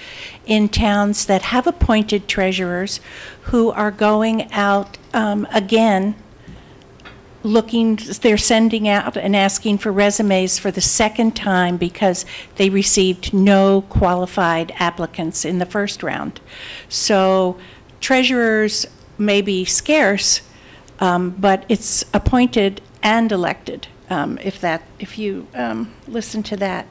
in towns that have appointed treasurers who are going out again they're sending out and asking for resumes for the second time because they received no qualified applicants in the first round. So treasurers may be scarce, but it's appointed and elected, if you listen to that.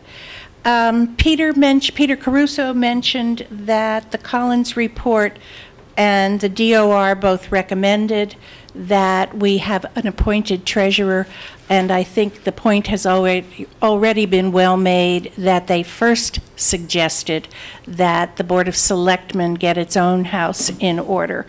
Peter Caruso mentioned that the Collins report and the DOR both recommended that we have an appointed treasurer, and I think the point has already been well made that they first suggested that the Board of Selectmen get its own house in order,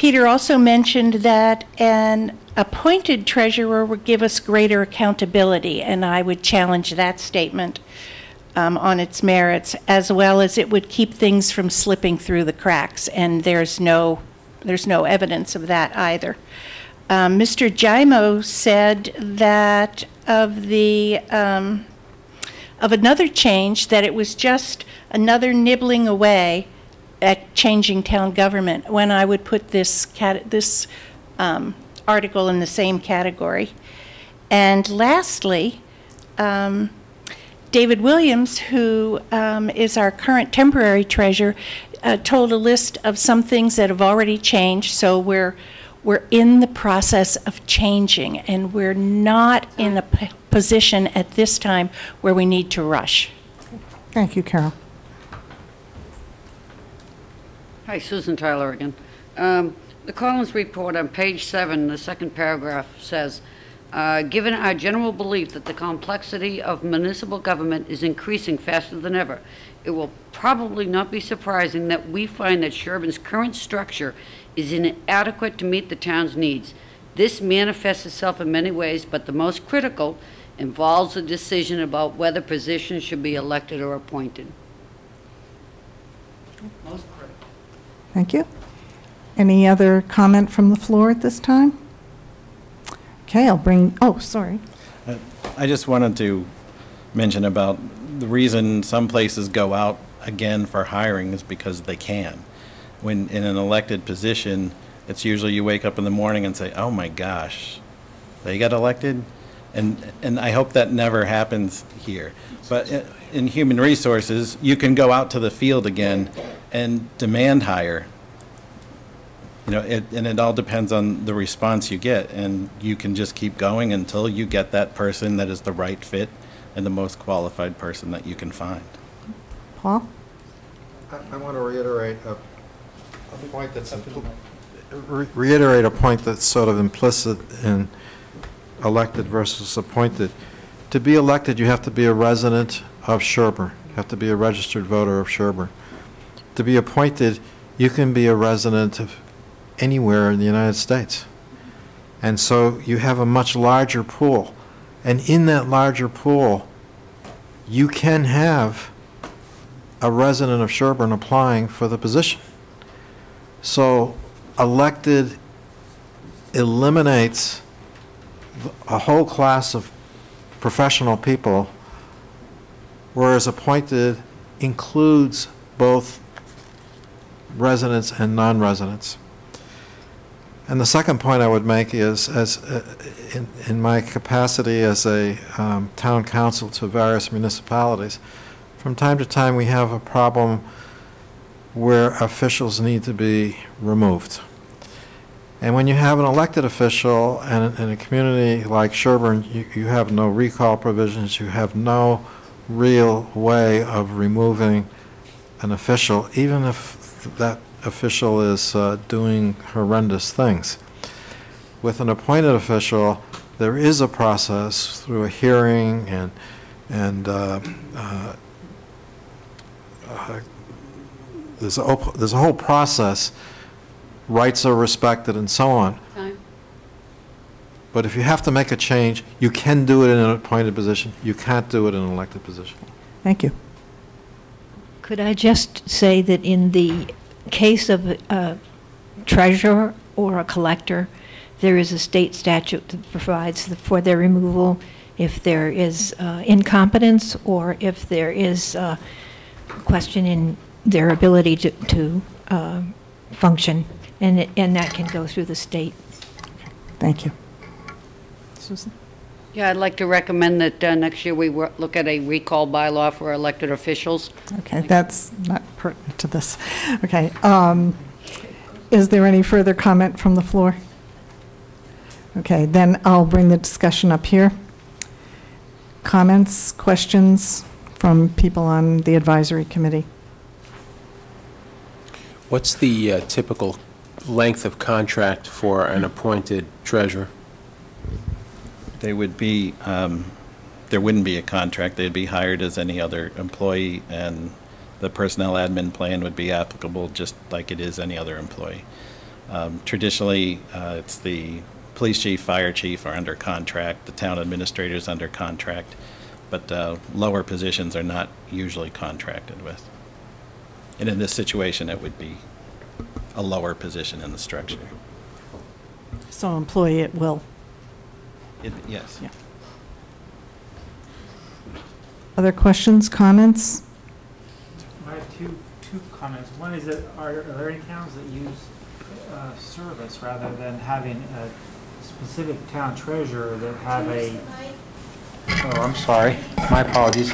Peter also mentioned that an appointed treasurer would give us greater accountability, and I would challenge that statement on its merits, as well as it would keep things from slipping through the cracks, and there's no evidence of that either. Mr. Jaimo said that of another change, that it was just another nibbling away at changing town government, when I would put this article in the same category. And lastly, David Williams, who is our current temporary treasurer, told a list of some things that have already changed, so we're in the process of changing, and we're not in a position at this time where we need to rush. Thank you, Carol. Hi, Susan Tyler again. The Collins report on page 7, the second paragraph says, given our general belief that the complexity of municipal government is increasing faster than ever, it will probably not be surprising that we find that Sherborn's current structure is inadequate to meet the town's needs. This manifests itself in many ways, but the most critical involves a decision about whether positions should be elected or appointed. Most critical. Thank you. Any other comment from the floor at this time? Okay, sorry. I just wanted to mention about the reason some places go out again for hiring is because they can. When in an elected position, it's usually you wake up in the morning and say, oh my gosh, they got elected? And I hope that never happens here. But in human resources, you can go out to the field again and demand hire. You know, and it all depends on the response you get, and you can just keep going until you get that person that is the right fit and the most qualified person that you can find. Paul? I want to reiterate a point that's sort of implicit in elected versus appointed. To be elected, you have to be a resident of Sherborn. You have to be a registered voter of Sherborn. To be appointed, you can be a resident of anywhere in the United States. And so you have a much larger pool. And in that larger pool, you can have a resident of Sherborn applying for the position. So elected eliminates a whole class of professional people, whereas appointed includes both residents and non-residents. And the second point I would make is, in my capacity as a town council to various municipalities, from time to time we have a problem where officials need to be removed. And when you have an elected official and in a community like Sherborn, you have no recall provisions, you have no real way of removing an official, even if that official is doing horrendous things. With an appointed official, there is a process through a hearing and there's a whole process, rights are respected and so on. Time. But if you have to make a change, you can do it in an appointed position. You can't do it in an elected position. Thank you. Could I just say that in the case of a treasurer or a collector, there is a state statute that provides for their removal if there is incompetence or if there is a question in their ability to function, and that can go through the state. Thank you. Susan? Yeah, I'd like to recommend that next year we look at a recall bylaw for elected officials. Okay, that's not pertinent to this. Okay. Is there any further comment from the floor? Okay, then I'll bring the discussion up here. Comments, questions from people on the advisory committee? What's the typical length of contract for an appointed treasurer? They would be, there wouldn't be a contract. They'd be hired as any other employee, and the personnel admin plan would be applicable just like it is any other employee. Traditionally, it's the police chief, fire chief are under contract, the town administrator is under contract, but lower positions are not usually contracted with. And in this situation, it would be a lower position in the structure. So employee at will. Yes. Yeah. Other questions, comments? I have two comments. One is that are there any towns that use service rather than having a specific town treasurer that have a... Oh, I'm sorry. My apologies.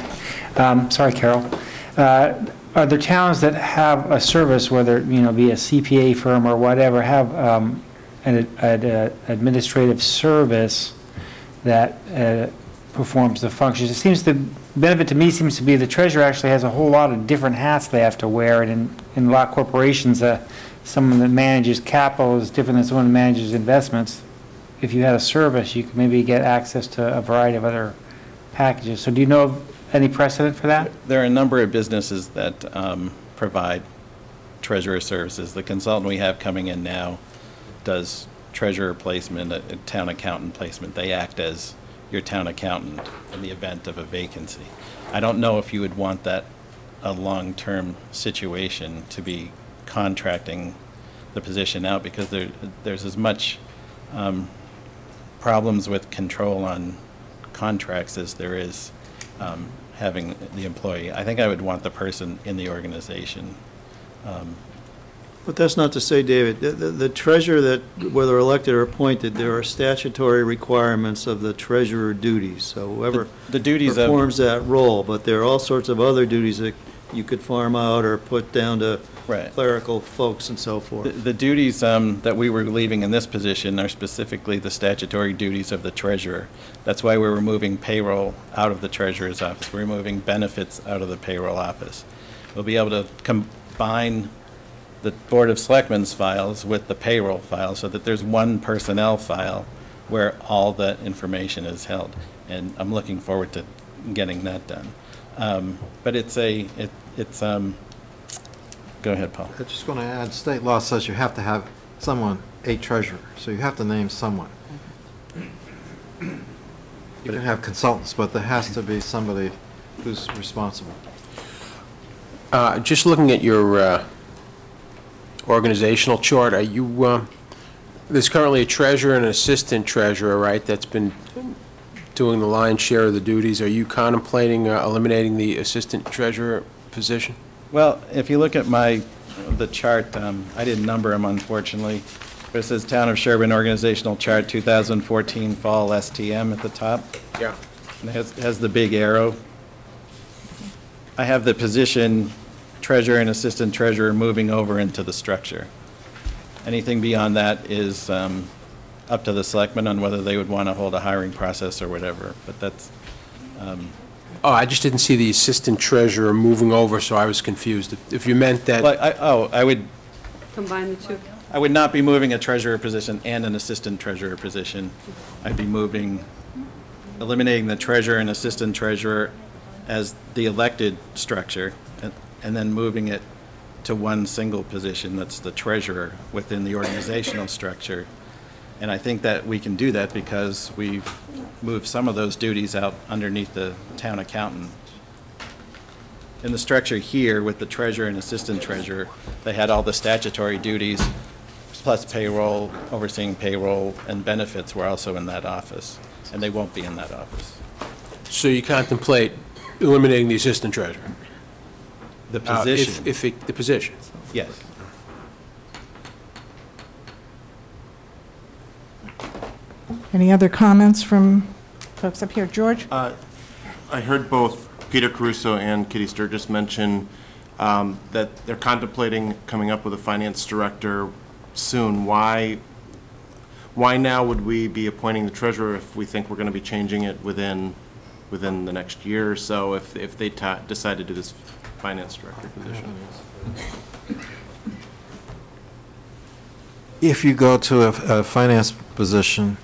Sorry, Carol. Are there towns that have a service, whether be a CPA firm or whatever, have an administrative service that performs the functions? It seems the benefit to me seems to be the treasurer actually has a whole lot of different hats they have to wear, and in a lot of corporations, someone that manages capital is different than someone that manages investments. If you had a service, you could maybe get access to a variety of other packages. So do you know of any precedent for that? There are a number of businesses that provide treasurer services. The consultant we have coming in now does treasurer placement, a town accountant placement. They act as your town accountant in the event of a vacancy. I don't know if you would want that a long-term situation to be contracting the position out, because there's as much problems with control on contracts as there is having the employee. I think I would want the person in the organization. But that's not to say, David, the treasurer, that whether elected or appointed, there are statutory requirements of the treasurer duties. So whoever the duties performs that role, but there are all sorts of other duties that you could farm out or put down to clerical folks and so forth. The duties that we were leaving in this position are specifically the statutory duties of the treasurer. That's why we're removing payroll out of the treasurer's office. We're removing benefits out of the payroll office. We'll be able to combine the Board of Selectmen's files with the payroll file so that there's one personnel file where all that information is held. And I'm looking forward to getting that done. But go ahead, Paul. I just want to add, state law says you have to have someone, a treasurer, so you have to name someone. You can have consultants, but there has to be somebody who's responsible. Just looking at your organizational chart, are you, there's currently a treasurer and an assistant treasurer, right, that's been doing the lion's share of the duties. Are you contemplating eliminating the assistant treasurer position? Well, if you look at the chart, I didn't number them, unfortunately, but it says Town of Sherborn Organizational Chart 2014 Fall STM at the top. Yeah. And it has the big arrow. I have the position treasurer and assistant treasurer moving over into the structure. Anything beyond that is up to the selectmen on whether they would want to hold a hiring process or whatever, but that's... Oh, I just didn't see the assistant treasurer moving over, so I was confused. If you meant that... Well, I would... Combine the two? I would not be moving a treasurer position and an assistant treasurer position. I'd be eliminating the treasurer and assistant treasurer as the elected structure, and then moving it to one single position that's the treasurer within the organizational structure. And I think that we can do that because we've moved some of those duties out underneath the town accountant. In the structure here with the treasurer and assistant treasurer, they had all the statutory duties plus payroll, overseeing payroll, and benefits were also in that office, and they won't be in that office. So you contemplate eliminating the assistant treasurer? The position. The position? Yes. Any other comments from folks up here? George? I heard both Peter Caruso and Kitty Sturgis mention that they're contemplating coming up with a finance director soon. Why now would we be appointing the treasurer if we think we're going to be changing it within the next year or so, if they decide to do this finance director position? If you go to a finance position,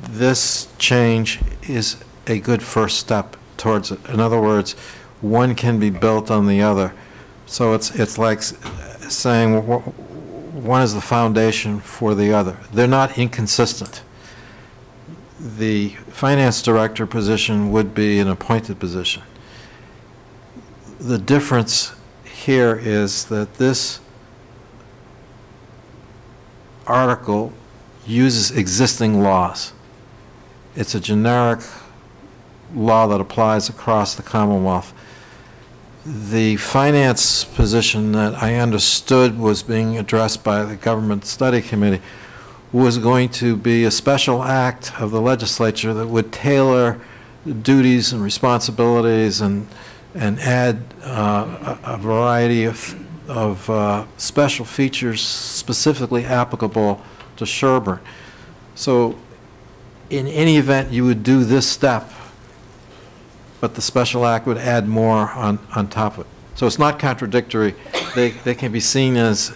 this change is a good first step towards it. In other words, one can be built on the other. So it's like saying, one is the foundation for the other. They're not inconsistent. The finance director position would be an appointed position. The difference here is that this article uses existing laws. It's a generic law that applies across the Commonwealth. The finance position that I understood was being addressed by the Government Study Committee was going to be a special act of the legislature that would tailor duties and responsibilities and add a variety of special features specifically applicable to Sherborn. So in any event, you would do this step, but the special act would add more on top of it. So it's not contradictory. They can be seen as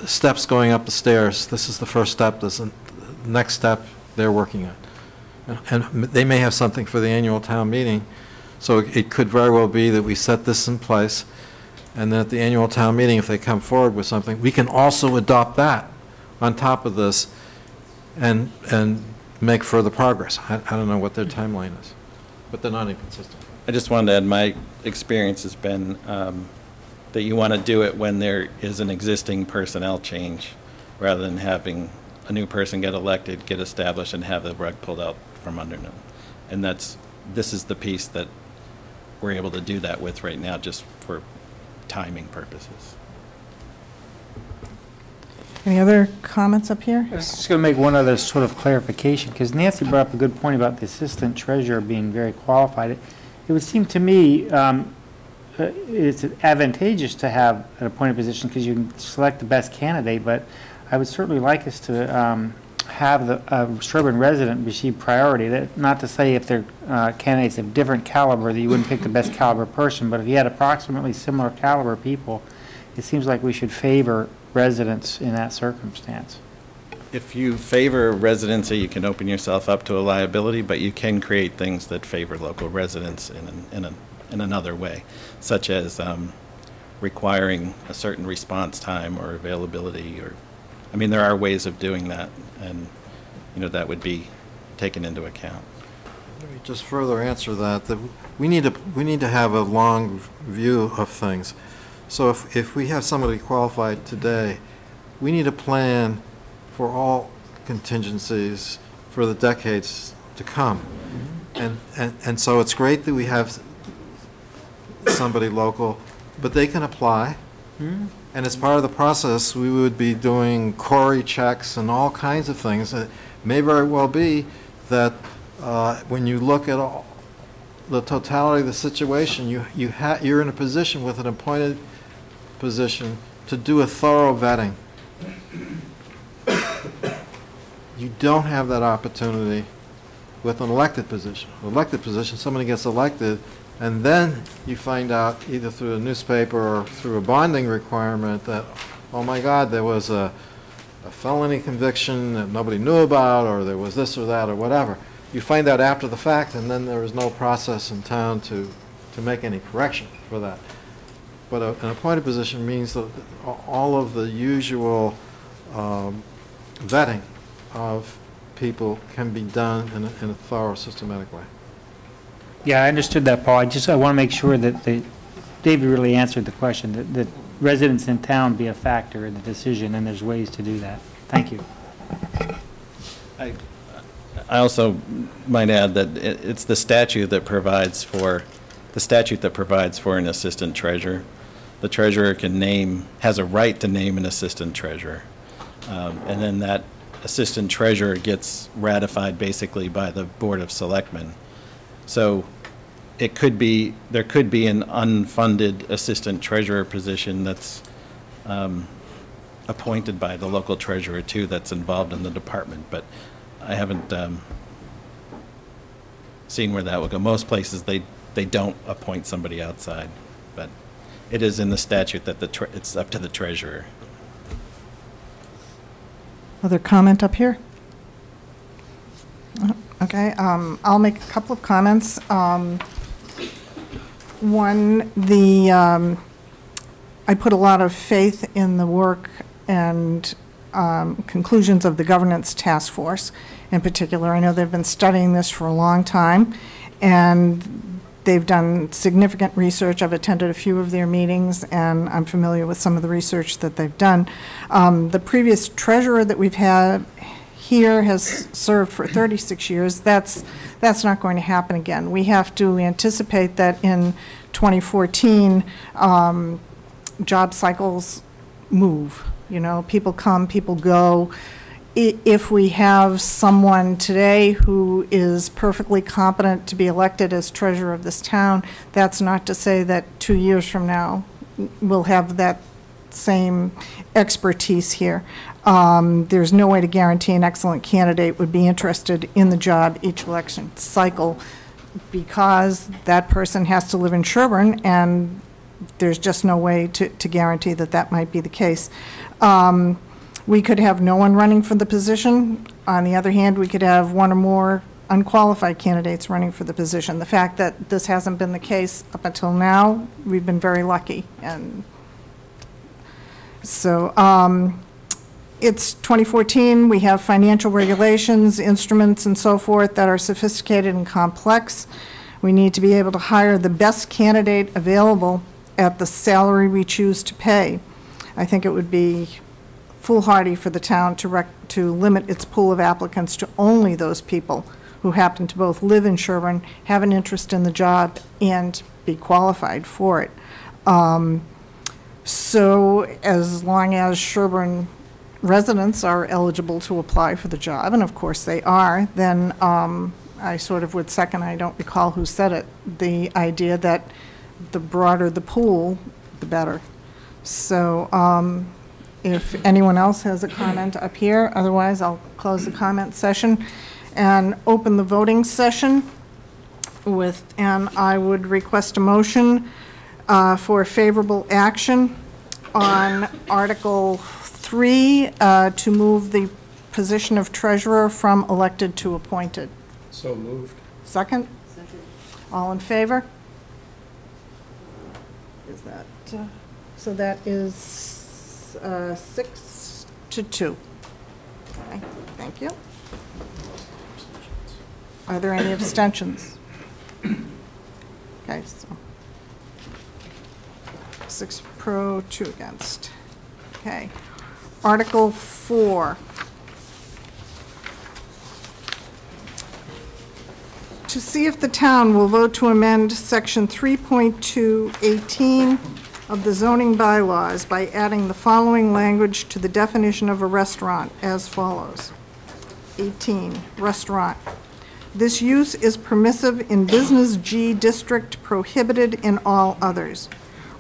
steps going up the stairs. This is the first step. This is the next step they're working on. And they may have something for the annual town meeting. So it could very well be that we set this in place, and then at the annual town meeting, if they come forward with something, we can also adopt that on top of this and make further progress. I don't know what their timeline is, but they're not inconsistent. I just wanted to add, my experience has been that you want to do it when there is an existing personnel change, rather than having a new person get elected, get established, and have the rug pulled out from under them. And this is the piece that we're able to do that with right now, just for timing purposes. Any other comments up here? I was just going to make one other sort of clarification, because Nancy brought up a good point about the assistant treasurer being very qualified. It would seem to me it's advantageous to have an appointed position because you can select the best candidate, but I would certainly like us to have the Sherborn resident receive priority. That, not to say if they're candidates of different caliber that you wouldn't pick the best caliber person, but if you had approximately similar caliber people, it seems like we should favor residents in that circumstance. If you favor residency, you can open yourself up to a liability, but you can create things that favor local residents in another way, such as requiring a certain response time or availability, or, I mean, there are ways of doing that, and, you know, that would be taken into account. Let me just further answer that we need to have a long view of things. So if we have somebody qualified today, we need a plan for all contingencies for the decades to come. And so it's great that we have somebody local, but they can apply. And as part of the process, we would be doing query checks and all kinds of things. It may very well be that when you look at all the totality of the situation, you're in a position with an appointed position to do a thorough vetting. You don't have that opportunity with an elected position. An elected position, somebody gets elected, and then you find out either through a newspaper or through a bonding requirement that, oh my God, there was a felony conviction that nobody knew about, or there was this or that or whatever. You find out after the fact, and then there is no process in town to make any correction for that. But an appointed position means that all of the usual vetting of people can be done in a thorough, systematic way. Yeah, I understood that, Paul. I want to make sure that David really answered the question, that residents in town be a factor in the decision, and there's ways to do that. Thank you. I also might add that it's the statute that provides for an assistant treasurer. The treasurer has a right to name an assistant treasurer, and then that assistant treasurer gets ratified basically by the Board of Selectmen. So there could be an unfunded assistant treasurer position that's appointed by the local treasurer too, that's involved in the department, but I haven't seen where that would go. Most places they don't appoint somebody outside, but it is in the statute that it's up to the treasurer. Other comment up here? Okay, I'll make a couple of comments. One, I put a lot of faith in the work and conclusions of the governance task force in particular. I know they've been studying this for a long time, and they've done significant research. I've attended a few of their meetings, and I'm familiar with some of the research that they've done. The previous treasurer that we've had here has served for 36 years. That's not going to happen again. We have to anticipate that in 2014, job cycles move. You know, people come, people go. If we have someone today who is perfectly competent to be elected as treasurer of this town, that's not to say that 2 years from now we'll have that same expertise here. There's no way to guarantee an excellent candidate would be interested in the job each election cycle, because that person has to live in Sherborn, and there's just no way to guarantee that that might be the case. We could have no one running for the position. On the other hand, we could have one or more unqualified candidates running for the position. The fact that this hasn't been the case up until now, we've been very lucky. And so it's 2014. We have financial regulations, instruments, and so forth that are sophisticated and complex. We need to be able to hire the best candidate available at the salary we choose to pay. I think it would be foolhardy for the town to limit its pool of applicants to only those people who happen to both live in Sherborn, have an interest in the job, and be qualified for it. So as long as Sherborn residents are eligible to apply for the job, and of course they are, then I sort of would second, I don't recall who said it, the idea that the broader the pool, the better. So if anyone else has a comment up here, otherwise I'll close the comment session and open the voting session and I would request a motion for favorable action on Article 3 to move the position of treasurer from elected to appointed. So moved. Second? Second. All in favor? Is that, so that is 6 to 2. Okay, thank you. Are there any abstentions? Okay, so 6 pro, 2 against. Okay. Article 4. To see if the town will vote to amend Section 3.218 of the zoning bylaws by adding the following language to the definition of a restaurant as follows. 18, restaurant. This use is permissive in Business G district, prohibited in all others.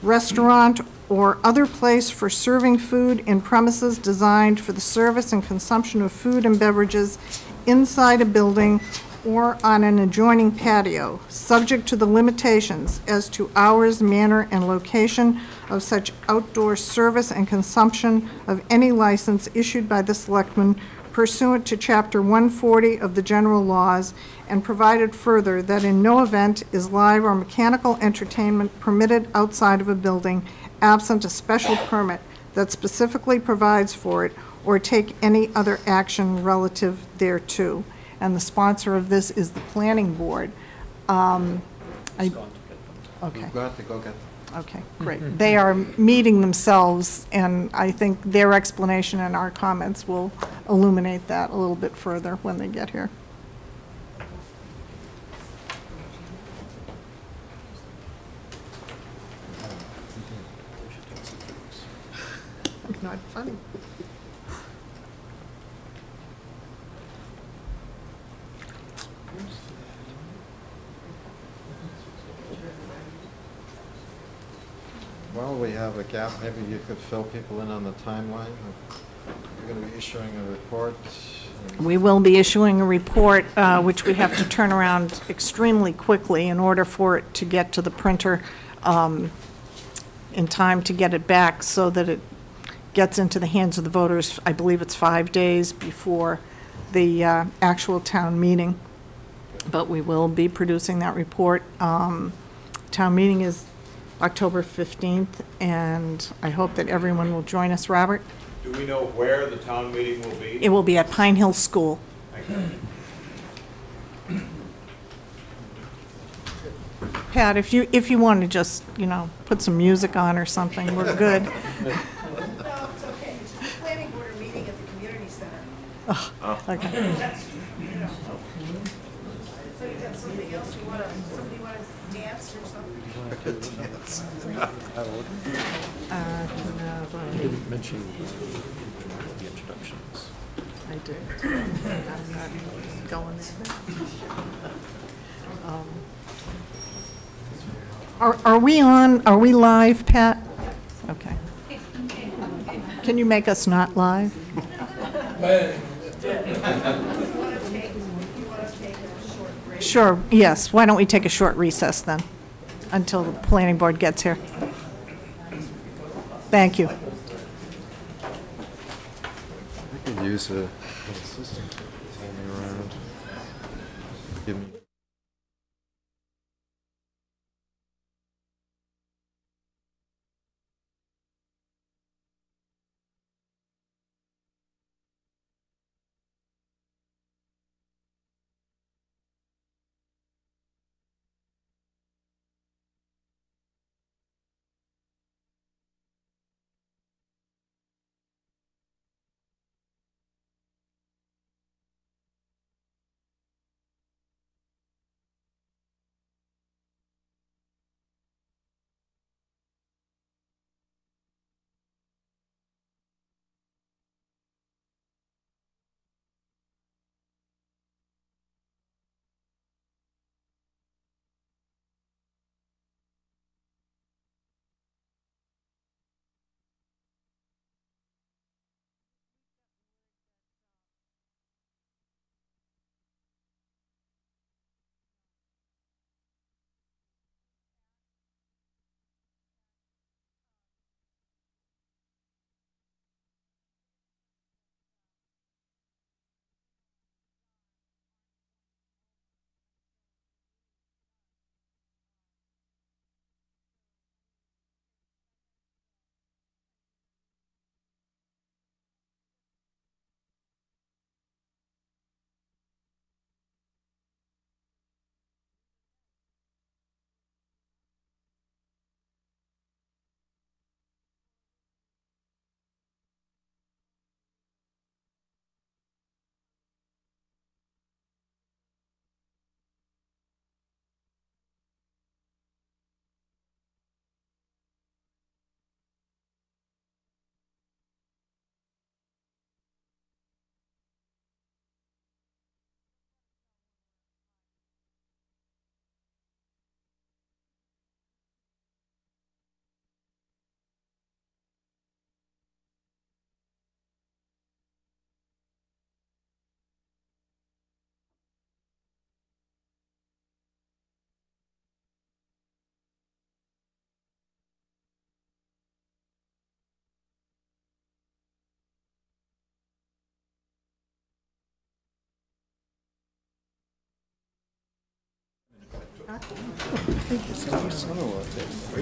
Restaurant or other place for serving food in premises designed for the service and consumption of food and beverages inside a building or on an adjoining patio, subject to the limitations as to hours, manner, and location of such outdoor service and consumption of any license issued by the selectmen pursuant to Chapter 140 of the general laws, and provided further that in no event is live or mechanical entertainment permitted outside of a building absent a special permit that specifically provides for it, or take any other action relative thereto. And the sponsor of this is the planning board. Okay. We've got to go get them. Okay, great. They are meeting themselves, and I think their explanation and our comments will illuminate that a little bit further when they get here. Not funny. Well, we have a gap. Maybe you could fill people in on the timeline. You're going to be issuing a report. We will be issuing a report, which we have to turn around extremely quickly in order for it to get to the printer in time to get it back so that it gets into the hands of the voters. I believe it's 5 days before the actual town meeting. But we will be producing that report. Town meeting is October 15th, and I hope that everyone will join us. Robert? Do we know where the town meeting will be? It will be at Pine Hill School. Pat, if you want to just, put some music on or something, we're good. No, it's okay. It's just a planning board meeting at the community center. Oh, okay. So you have something else somebody want to dance or something? You didn't mention the introductions. I did. I'm not going there. Are we on, are we live, Pat? Okay. Can you make us not live? Sure, yes. Why don't we take a short recess then, until the planning board gets here? Thank you. I could use an assistant to turn me around. Give me.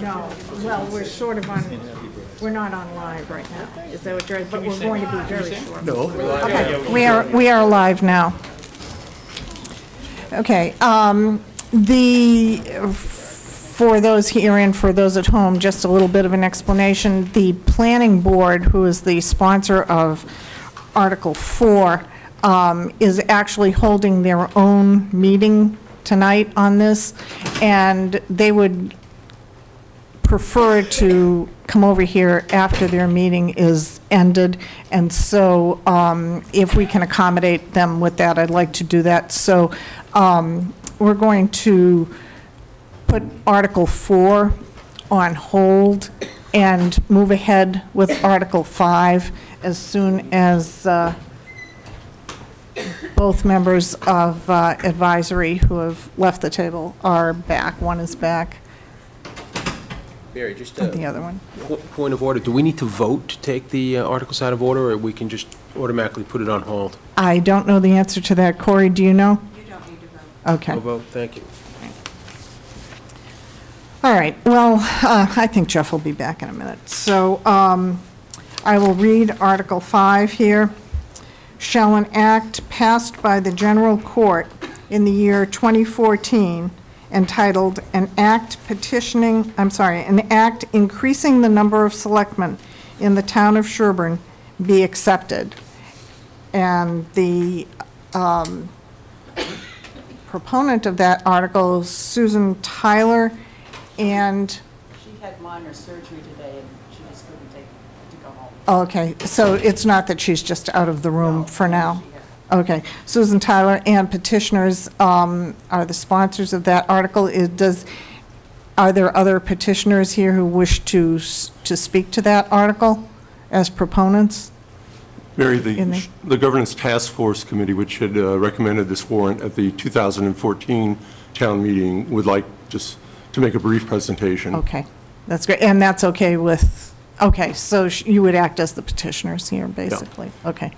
No, well, we're sort of on, we're not on live right now. Is that what you're, but we're going to be very short. No. Okay, we are live now. Okay, for those here and for those at home, just a little bit of an explanation. The planning board, who is the sponsor of Article 4, is actually holding their own meeting tonight on this, and they would prefer to come over here after their meeting is ended, and so if we can accommodate them with that, I'd like to do that. So we're going to put Article 4 on hold and move ahead with Article 5 as soon as both members of advisory who have left the table are back. One is back. Barry, just The other one. point of order. Do we need to vote to take the articles out of order, or we can just automatically put it on hold? I don't know the answer to that. Corey, do you know? You don't need to vote. Okay. No vote, thank you. All right, well, I think Jeff will be back in a minute. So I will read Article 5 here. Shall an act passed by the general court in the year 2014 entitled an act increasing the number of selectmen in the town of Sherborn be accepted? And the proponent of that article is Susan Tyler, and She had minor surgery today, and she just couldn't take to go home. okay, so it's not that she's just out of the room for now? Okay, Susan Tyler and petitioners are the sponsors of that article. Are there other petitioners here who wish to speak to that article as proponents? Mary, the Governance Task Force Committee, which had recommended this warrant at the 2014 town meeting, would like just to make a brief presentation. Okay, that's great, and that's okay with, okay, so you would act as the petitioners here, basically? Yeah. Okay.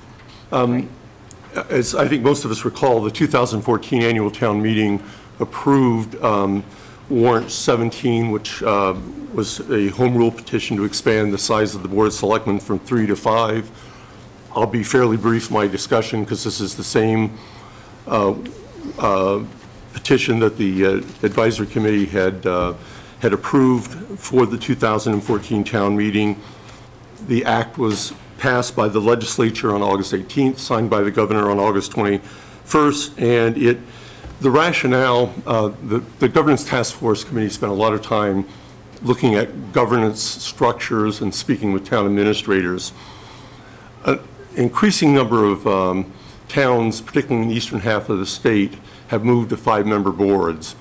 As I think most of us recall, the 2014 annual town meeting approved warrant 17, which was a home rule petition to expand the size of the Board of Selectmen from 3 to 5. I'll be fairly brief in my discussion because this is the same petition that the advisory committee had approved for the 2014 town meeting. The act was passed by the legislature on August 18th, signed by the governor on August 21st, and the rationale, the Governance Task Force Committee spent a lot of time looking at governance structures and speaking with town administrators. An increasing number of towns, particularly in the eastern half of the state, have moved to 5-member boards.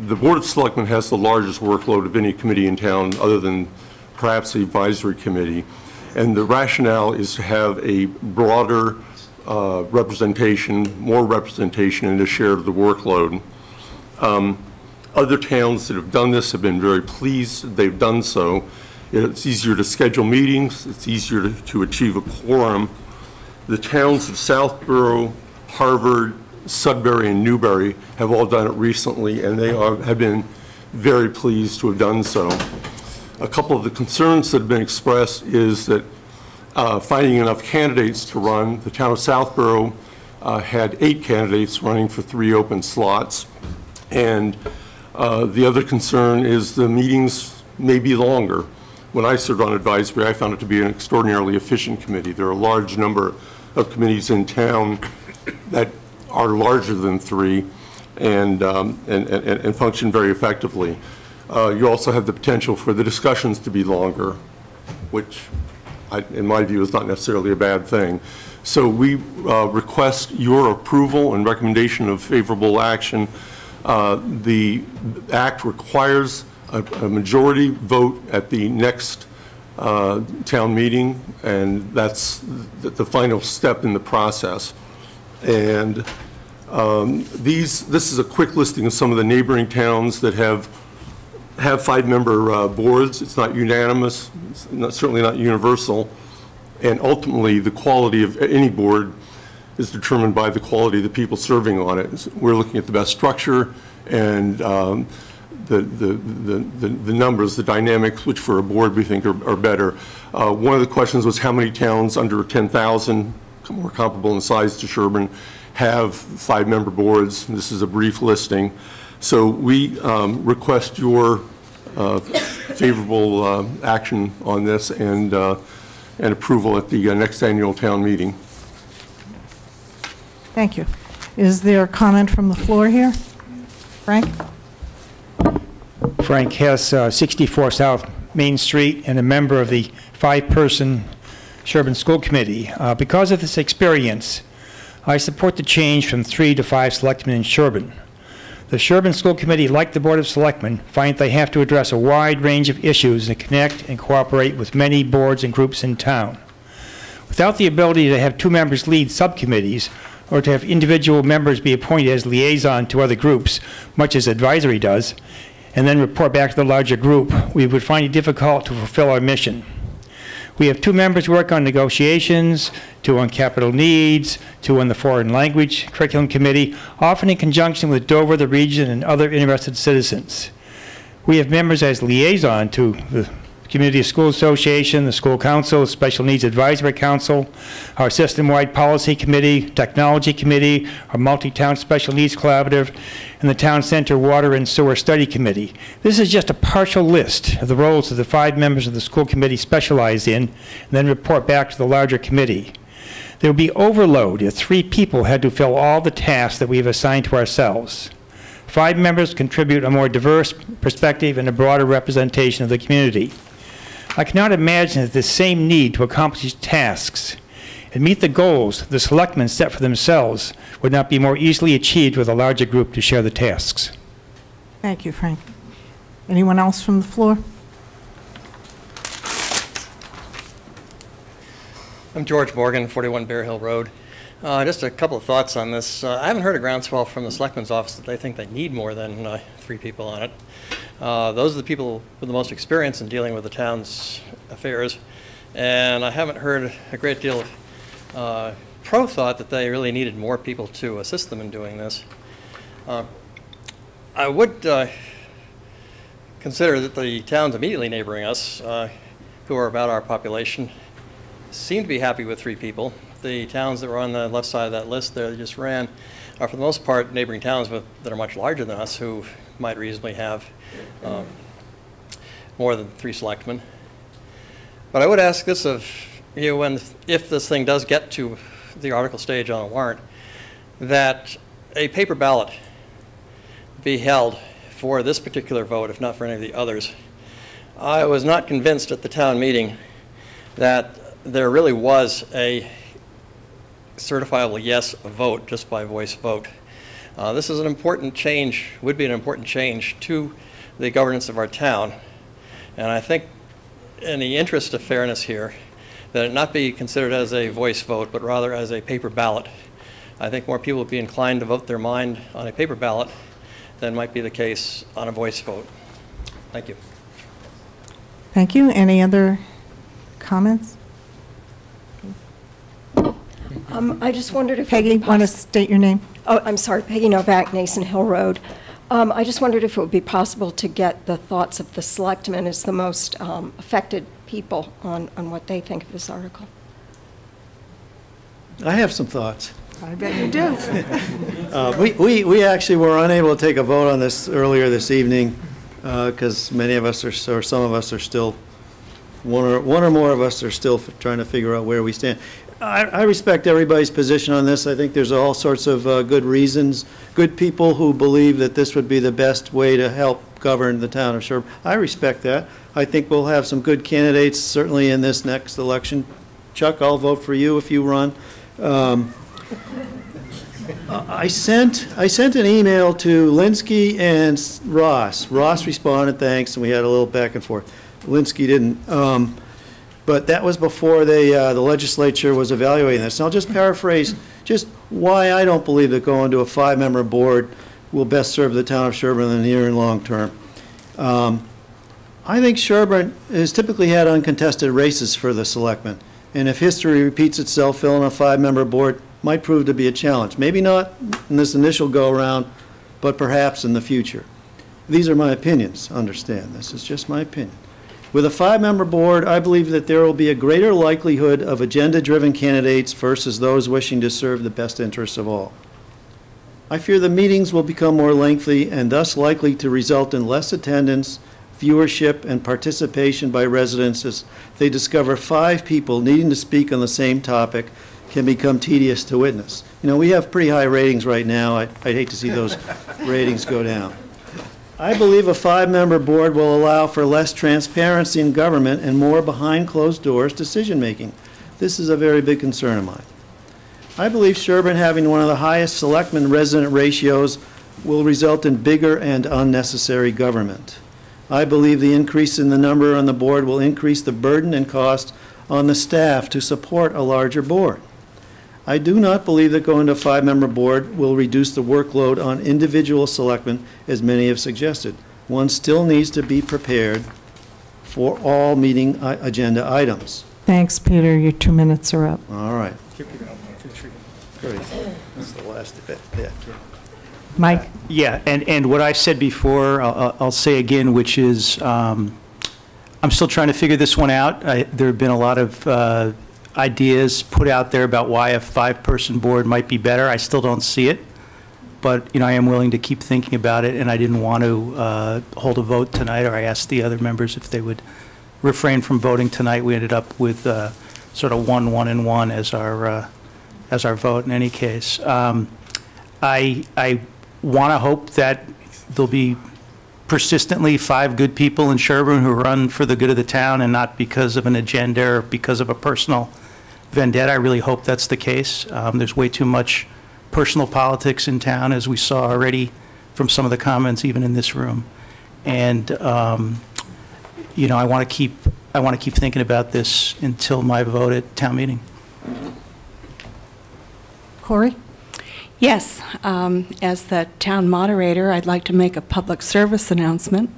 The Board of Selectmen has the largest workload of any committee in town other than perhaps the advisory committee. And the rationale is to have a broader representation, more representation in the share of the workload. Other towns that have done this have been very pleased that they've done so. It's easier to schedule meetings. It's easier to achieve a quorum. The towns of Southborough, Harvard, Sudbury, and Newbury have all done it recently, and they have been very pleased to have done so. A couple of the concerns that have been expressed is that finding enough candidates to run. The town of Southborough had 8 candidates running for 3 open slots. And the other concern is the meetings may be longer. When I served on advisory, I found it to be an extraordinarily efficient committee. There are a large number of committees in town that are larger than 3 and function very effectively. You also have the potential for the discussions to be longer, which in my view is not necessarily a bad thing. So we request your approval and recommendation of favorable action. The act requires a majority vote at the next town meeting, and that's the final step in the process. And this is a quick listing of some of the neighboring towns that have 5-member boards. It's not unanimous, it's certainly not universal, and ultimately the quality of any board is determined by the quality of the people serving on it. We're looking at the best structure and the numbers, the dynamics, which for a board we think are better. One of the questions was how many towns under 10,000, more comparable in size to Sherborn, have 5-member boards. This is a brief listing. So we request your favorable action on this and approval at the next annual town meeting. Thank you. Is there a comment from the floor here? Frank? Frank Hess, 64 South Main Street, and a member of the 5-person Sherborn School Committee. Because of this experience, I support the change from 3 to 5 selectmen in Sherborn. The Sherborn School Committee, like the Board of Selectmen, find they have to address a wide range of issues and connect and cooperate with many boards and groups in town. Without the ability to have 2 members lead subcommittees or to have individual members be appointed as liaison to other groups, much as advisory does, and then report back to the larger group, we would find it difficult to fulfill our mission. We have 2 members work on negotiations, 2 on capital needs, 2 on the foreign language curriculum committee, often in conjunction with Dover, the region, and other interested citizens. We have members as liaison to the Community School Association, the School Council, Special Needs Advisory Council, our System-Wide Policy Committee, Technology Committee, our Multi-Town Special Needs Collaborative, and the Town Center Water and Sewer Study Committee. This is just a partial list of the roles that the 5 members of the school committee specialize in, and then report back to the larger committee. There would be overload if 3 people had to fill all the tasks that we have assigned to ourselves. 5 members contribute a more diverse perspective and a broader representation of the community. I cannot imagine that the same need to accomplish tasks and meet the goals the selectmen set for themselves would not be more easily achieved with a larger group to share the tasks. Thank you, Frank. Anyone else from the floor? I'm George Morgan, 41 Bear Hill Road. Just a couple of thoughts on this. I haven't heard a groundswell from the Selectmen's office that they think they need more than 3 people on it. Those are the people with the most experience in dealing with the town's affairs, and I haven't heard a great deal of pro-thought that they really needed more people to assist them in doing this. I would consider that the towns immediately neighboring us, who are about our population, seem to be happy with 3 people. The towns that were on the left side of that list there that just ran are for the most part neighboring towns that are much larger than us who might reasonably have more than 3 selectmen. But I would ask this of you, if this thing does get to the article stage on a warrant, that a paper ballot be held for this particular vote, if not for any of the others. I was not convinced at the town meeting that there really was a certifiable yes vote just by voice vote. This is an important change, would be an important change to the governance of our town. And I think in the interest of fairness here, that it not be considered as a voice vote, but rather as a paper ballot. I think more people would be inclined to vote their mind on a paper ballot than might be the case on a voice vote. Thank you. Thank you. Any other comments? I just wondered if Peggy, want to state your name? Oh, I'm sorry, Peggy Novak, Nason Hill Road. I just wondered if it would be possible to get the thoughts of the selectmen as the most affected people on what they think of this article. I have some thoughts. I bet you do. We actually were unable to take a vote on this earlier this evening because many of us or some of us are still, one or more of us are still trying to figure out where we stand. I respect everybody's position on this. I think there's all sorts of good reasons, good people who believe that this would be the best way to help govern the town of Sherborn. I respect that. I think we'll have some good candidates, certainly in this next election. Chuck, I'll vote for you if you run. I sent an email to Linsky and Ross. Ross responded, thanks, and we had a little back and forth. Linsky didn't. But that was before the legislature was evaluating this. And I'll just paraphrase just why I don't believe that going to a 5-member board will best serve the town of Sherborn in the near and long term. I think Sherborn has typically had uncontested races for the selectmen. And if history repeats itself, filling a 5-member board might prove to be a challenge. Maybe not in this initial go-around, but perhaps in the future. These are my opinions, understand. This is just my opinion. With a 5-member board, I believe that there will be a greater likelihood of agenda-driven candidates versus those wishing to serve the best interests of all. I fear the meetings will become more lengthy and thus likely to result in less attendance, viewership, and participation by residents as they discover 5 people needing to speak on the same topic can become tedious to witness. You know, we have pretty high ratings right now. I'd hate to see those ratings go down. I believe a 5-member board will allow for less transparency in government and more behind-closed-doors decision-making. This is a very big concern of mine. I believe Sherborn having one of the highest selectman-resident ratios will result in bigger and unnecessary government. I believe the increase in the number on the board will increase the burden and cost on the staff to support a larger board. I do not believe that going to a 5-member board will reduce the workload on individual selectmen, as many have suggested. One still needs to be prepared for all meeting agenda items. Thanks, Peter. Your 2 minutes are up. All right. Great. That's the last bit. Yeah. Mike? Yeah, and what I said before, I'll say again, which is I'm still trying to figure this one out. There have been a lot of ideas put out there about why a 5-person board might be better. I still don't see it, but I am willing to keep thinking about it, and I didn't want to hold a vote tonight, or I asked the other members if they would refrain from voting tonight. We ended up with sort of 1, 1, and 1 as our vote in any case. I want to hope that there'll be persistently 5 good people in Sherborn who run for the good of the town and not because of an agenda or because of a personal vendetta. I really hope that's the case. There's way too much personal politics in town, as we saw already from some of the comments, even in this room. And I want to keep thinking about this until my vote at town meeting. Corey? Yes, as the town moderator, I'd like to make a public service announcement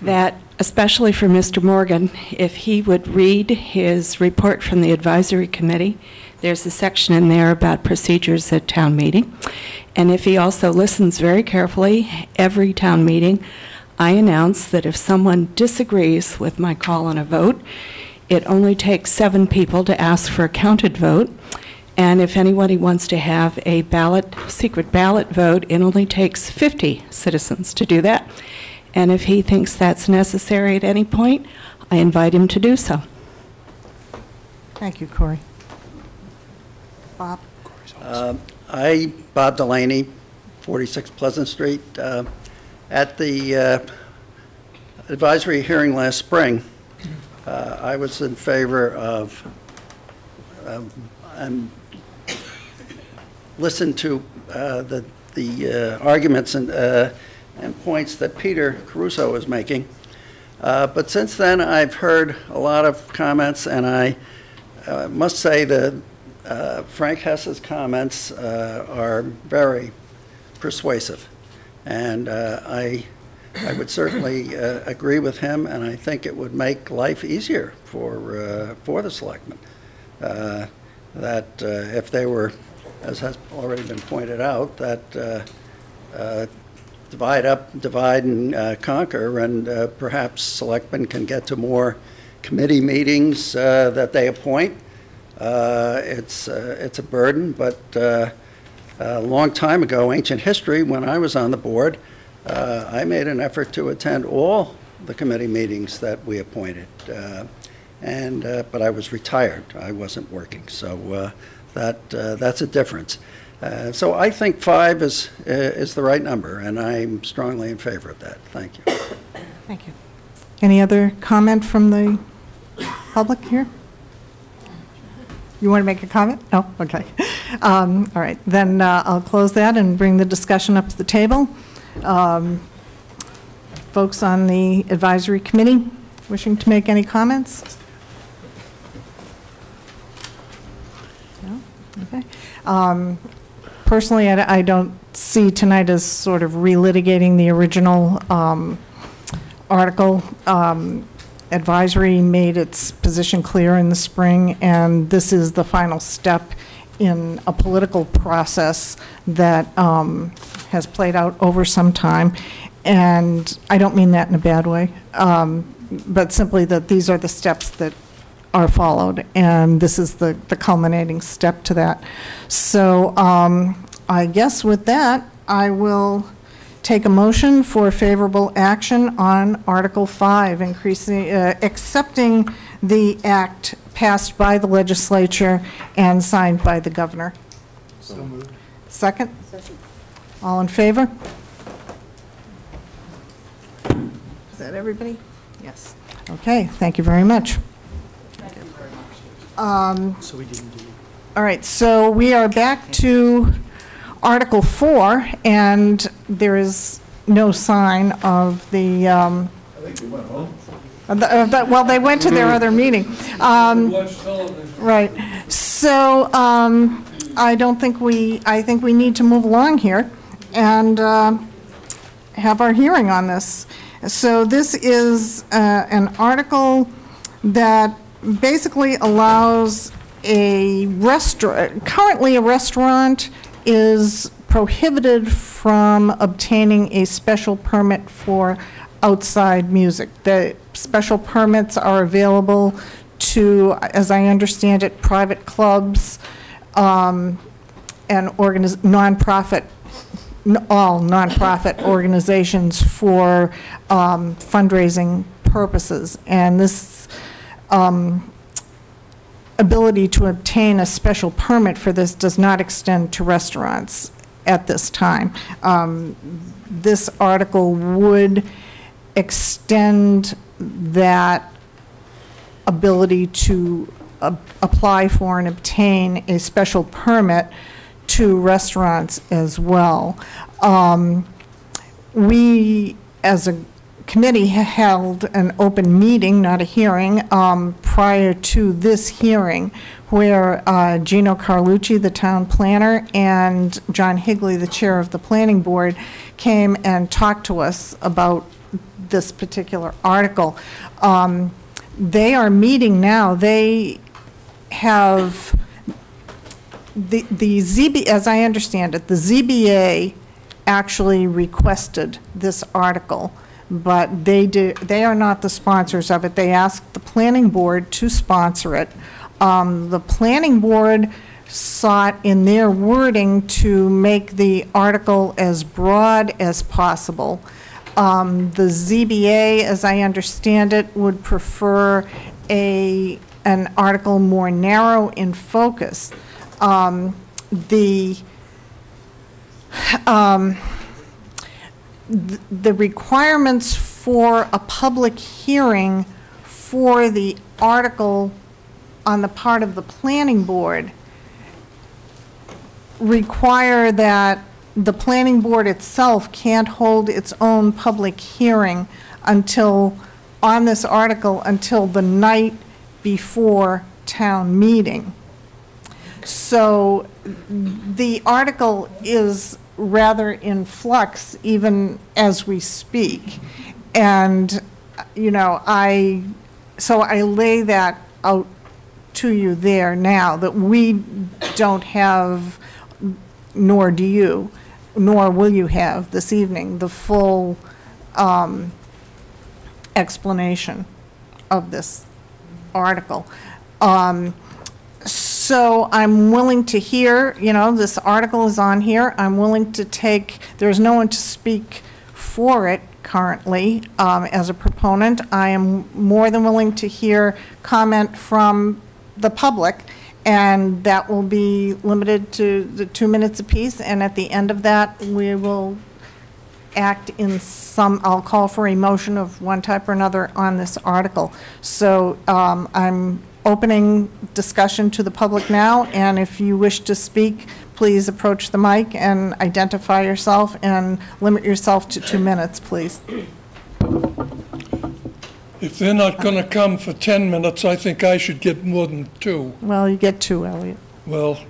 that, especially for Mr. Morgan, if he would read his report from the advisory committee, there's a section in there about procedures at town meeting. And if he also listens very carefully, every town meeting, I announce that if someone disagrees with my call on a vote, it only takes 7 people to ask for a counted vote. And if anybody wants to have a secret ballot vote, it only takes 50 citizens to do that. And if he thinks that's necessary at any point, I invite him to do so. Thank you, Corey. Bob? Bob Delaney, 46 Pleasant Street. At the advisory hearing last spring, I was in favor of listen to the arguments and points that Peter Caruso was making. But since then, I've heard a lot of comments, and I must say that Frank Hess's comments are very persuasive. And I would certainly agree with him, and I think it would make life easier for the selectmen. That if they were, as has already been pointed out, that divide and conquer, and perhaps selectmen can get to more committee meetings that they appoint. It's a burden, but a long time ago, ancient history, when I was on the board, I made an effort to attend all the committee meetings that we appointed. But I was retired. I wasn't working, so that's a difference. So I think 5 is the right number, and I'm strongly in favor of that. Thank you. Thank you. Any other comment from the public here? You want to make a comment? Oh, okay. All right, then I'll close that and bring the discussion up to the table. Folks on the advisory committee wishing to make any comments? No? Okay. Personally, I don't see tonight as sort of relitigating the original article. Advisory made its position clear in the spring, and this is the final step in a political process that has played out over some time. And I don't mean that in a bad way, but simply that these are the steps that are followed, and this is the culminating step to that. So I guess with that, I will take a motion for favorable action on Article 5, accepting the act passed by the legislature and signed by the governor. So moved. Second? Second. All in favor? Is that everybody? Yes. Okay, thank you very much. So we didn't do. All right, so we are back to Article 4, and there is no sign of the, I think they went home. well, they went to their other meeting. Right. So I think we need to move along here and have our hearing on this. So this is an article that basically allows a restaurant, currently a restaurant is prohibited from obtaining a special permit for outside music. special permits are available to, as I understand it, private clubs and nonprofit, all nonprofit organizations for fundraising purposes. And this ability to obtain a special permit for this does not extend to restaurants at this time. This article would extend that ability to apply for and obtain a special permit to restaurants as well. We, as a committee, held an open meeting, not a hearing, prior to this hearing, where Gino Carlucci, the town planner, and John Higley, the chair of the planning board, came and talked to us about this particular article. They are meeting now. They have the ZB, as I understand it, the ZBA actually requested this article, but they are not the sponsors of it. They asked the planning board to sponsor it. The planning board sought in their wording to make the article as broad as possible. The ZBA, as I understand it, would prefer an article more narrow in focus. The requirements for a public hearing for the article on the part of the planning board require that the planning board itself can't hold its own public hearing on this article until the night before town meeting. So the article is rather in flux even as we speak. And, so I lay that out to you there now, that we don't have, nor do you, nor will you have this evening, the full explanation of this article. So I'm willing to hear, this article is on here. I'm willing to there's no one to speak for it currently as a proponent. I am more than willing to hear comment from the public, and that will be limited to the 2 minutes apiece. And at the end of that, we will act in I'll call for a motion of one type or another on this article. So I'm opening discussion to the public now, and if you wish to speak, please approach the mic and identify yourself and limit yourself to 2 minutes, please. If they're not going to come for 10 minutes, I think I should get more than 2. Well, you get 2, Elliot. Well,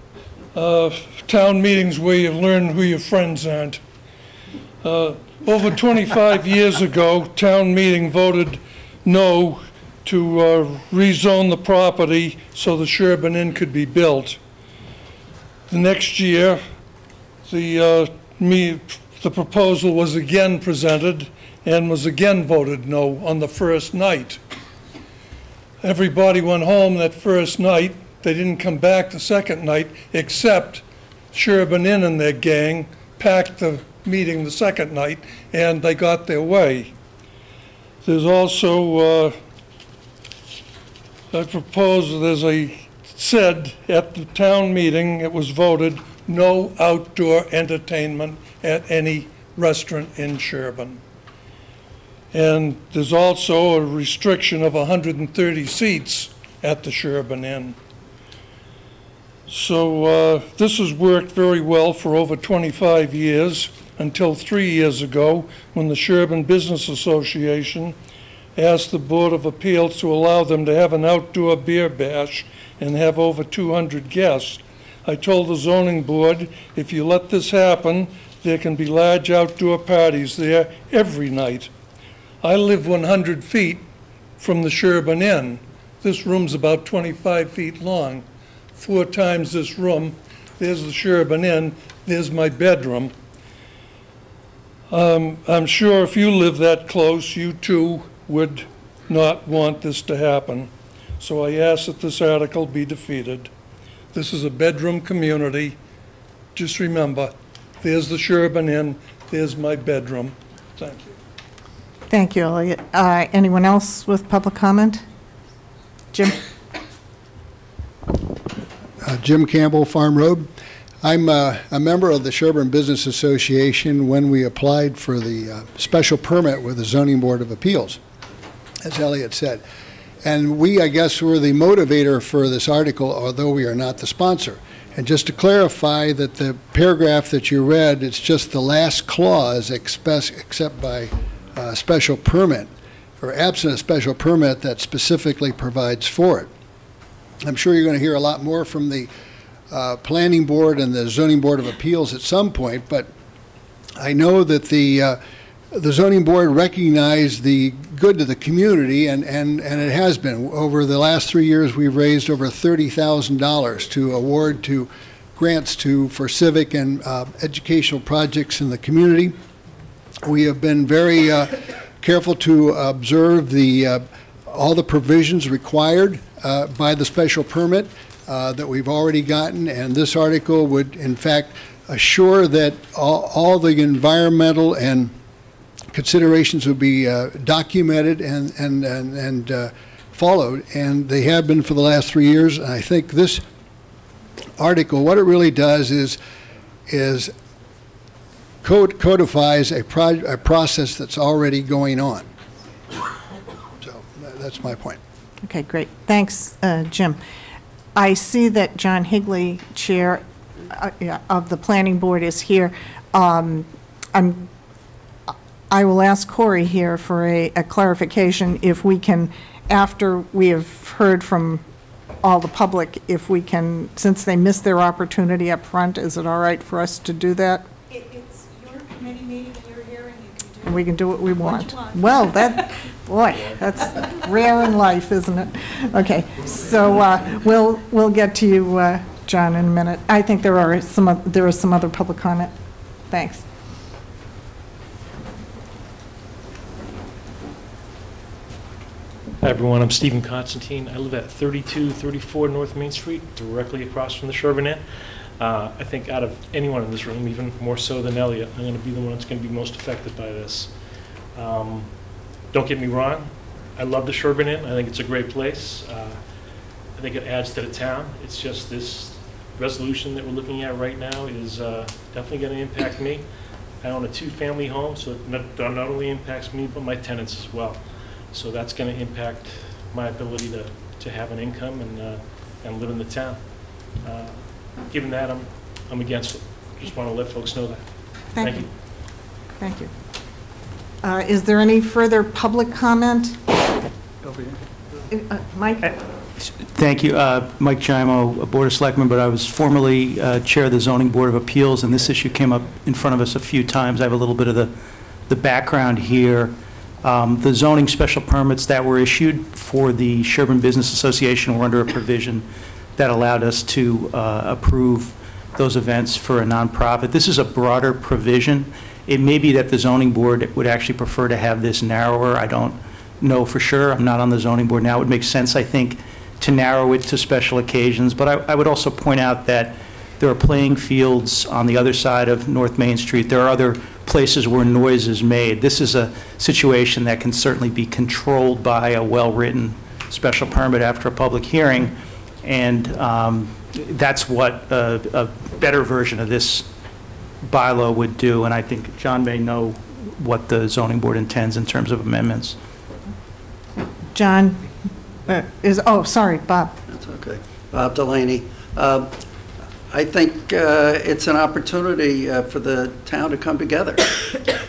town meetings where you learn who your friends aren't. Over 25 years ago, town meeting voted no to rezone the property so the Sherborn Inn could be built. The next year, the proposal was again presented and was again voted no on the first night. Everybody went home that first night. They didn't come back the second night, except Sherborn Inn and their gang packed the meeting the second night, and they got their way. There's also said at the town meeting, it was voted no outdoor entertainment at any restaurant in Sherborn. And there's also a restriction of 130 seats at the Sherborn Inn. So this has worked very well for over 25 years, until 3 years ago, when the Sherborn Business Association asked the Board of Appeals to allow them to have an outdoor beer bash and have over 200 guests. I told the zoning board, if you let this happen, there can be large outdoor parties there every night. I live 100 feet from the Sherborn Inn. This room's about 25 feet long. 4 times this room, there's the Sherborn Inn, there's my bedroom. I'm sure if you live that close, you too would not want this to happen. So I ask that this article be defeated. This is a bedroom community. Just remember, there's the Sherborn Inn, there's my bedroom. Thank you. Thank you, Elliot. Anyone else with public comment? Jim? Jim Campbell, Farm Road. I'm a member of the Sherborn Business Association when we applied for the special permit with the Zoning Board of Appeals, as Elliot said. And we, I guess, were the motivator for this article, although we are not the sponsor. And just to clarify that the paragraph that you read, it's just the last clause, except by special permit, or absent a special permit that specifically provides for it. I'm sure you're going to hear a lot more from the Planning Board and the Zoning Board of Appeals at some point, but I know that the Zoning Board recognized the good to the community, and it has been. Over the last 3 years, we've raised over $30,000 to award to grants for civic and educational projects in the community. We have been very careful to observe all the provisions required by the special permit that we've already gotten, and this article would, in fact, assure that all the environmental and considerations would be documented and followed, and they have been for the last 3 years. And I think this article, what it really does is codifies a process that's already going on. So that's my point. Okay, great. Thanks, Jim. I see that John Higley, Chair of the Planning Board, is here. I will ask Corey here for a clarification if we can, after we have heard from all the public, if we can, since they missed their opportunity up front, is it all right for us to do that? It's your committee meeting and you're here and you can do And we can do what we want. you want. Well, boy, that's rare in life, isn't it? Okay, so we'll get to you, John, in a minute. I think there is some other public comment. Thanks. Hi everyone, I'm Stephen Constantine. I live at 3234 North Main Street, directly across from the Sherborn Inn. I think out of anyone in this room, even more so than Elliot, I'm going to be the one that's going to be most affected by this. Don't get me wrong, I love the Sherborn Inn. I think it's a great place. I think it adds to the town. It's just this resolution that we're looking at right now is definitely going to impact me. I own a 2-family home, so it not only impacts me, but my tenants as well. So that's going to impact my ability to have an income and live in the town. Given that, I'm against it. Just want to let folks know that. Thank you. Thank you. Is there any further public comment? Over here. Mike? Thank you. Mike Gimo, Board of Selectmen, but I was formerly Chair of the Zoning Board of Appeals, and this issue came up in front of us a few times. I have a little bit of the background here. The zoning special permits that were issued for the Sherborn Business Association were under a provision that allowed us to approve those events for a nonprofit. This is a broader provision. It may be that the zoning board would actually prefer to have this narrower. I don't know for sure. I'm not on the zoning board now. It would make sense, I think, to narrow it to special occasions. But I would also point out that there are playing fields on the other side of North Main Street. There are other places where noise is made. This is a situation that can certainly be controlled by a well-written special permit after a public hearing, and that's what a better version of this bylaw would do, and I think John may know what the zoning board intends in terms of amendments. John sorry, Bob. That's okay. Bob Delaney. I think it's an opportunity for the town to come together.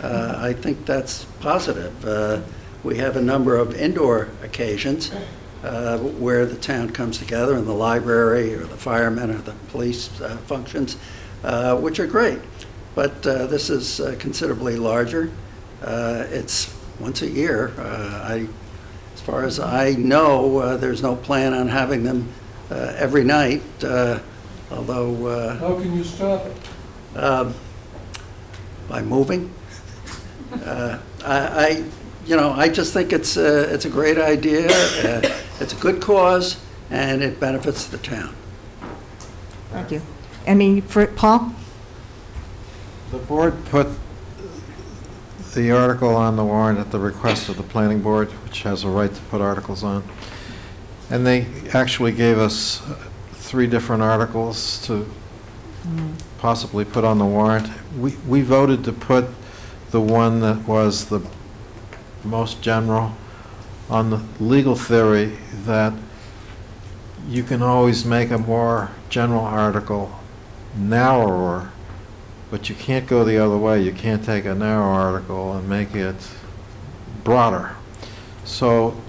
I think that's positive. We have a number of indoor occasions where the town comes together, in the library or the firemen or the police functions, which are great. But this is considerably larger. It's once a year. As far as I know, there's no plan on having them every night. Although... how can you stop it? By moving. I you know, I just think it's a great idea, it's a good cause, and it benefits the town. Thank you. Any, for Paul? The board put the article on the warrant at the request of the planning board, which has a right to put articles on. And they actually gave us 3 different articles to possibly put on the warrant. We voted to put the one that was the most general on the legal theory that you can always make a more general article narrower, but you can't go the other way. You can't take a narrow article and make it broader. So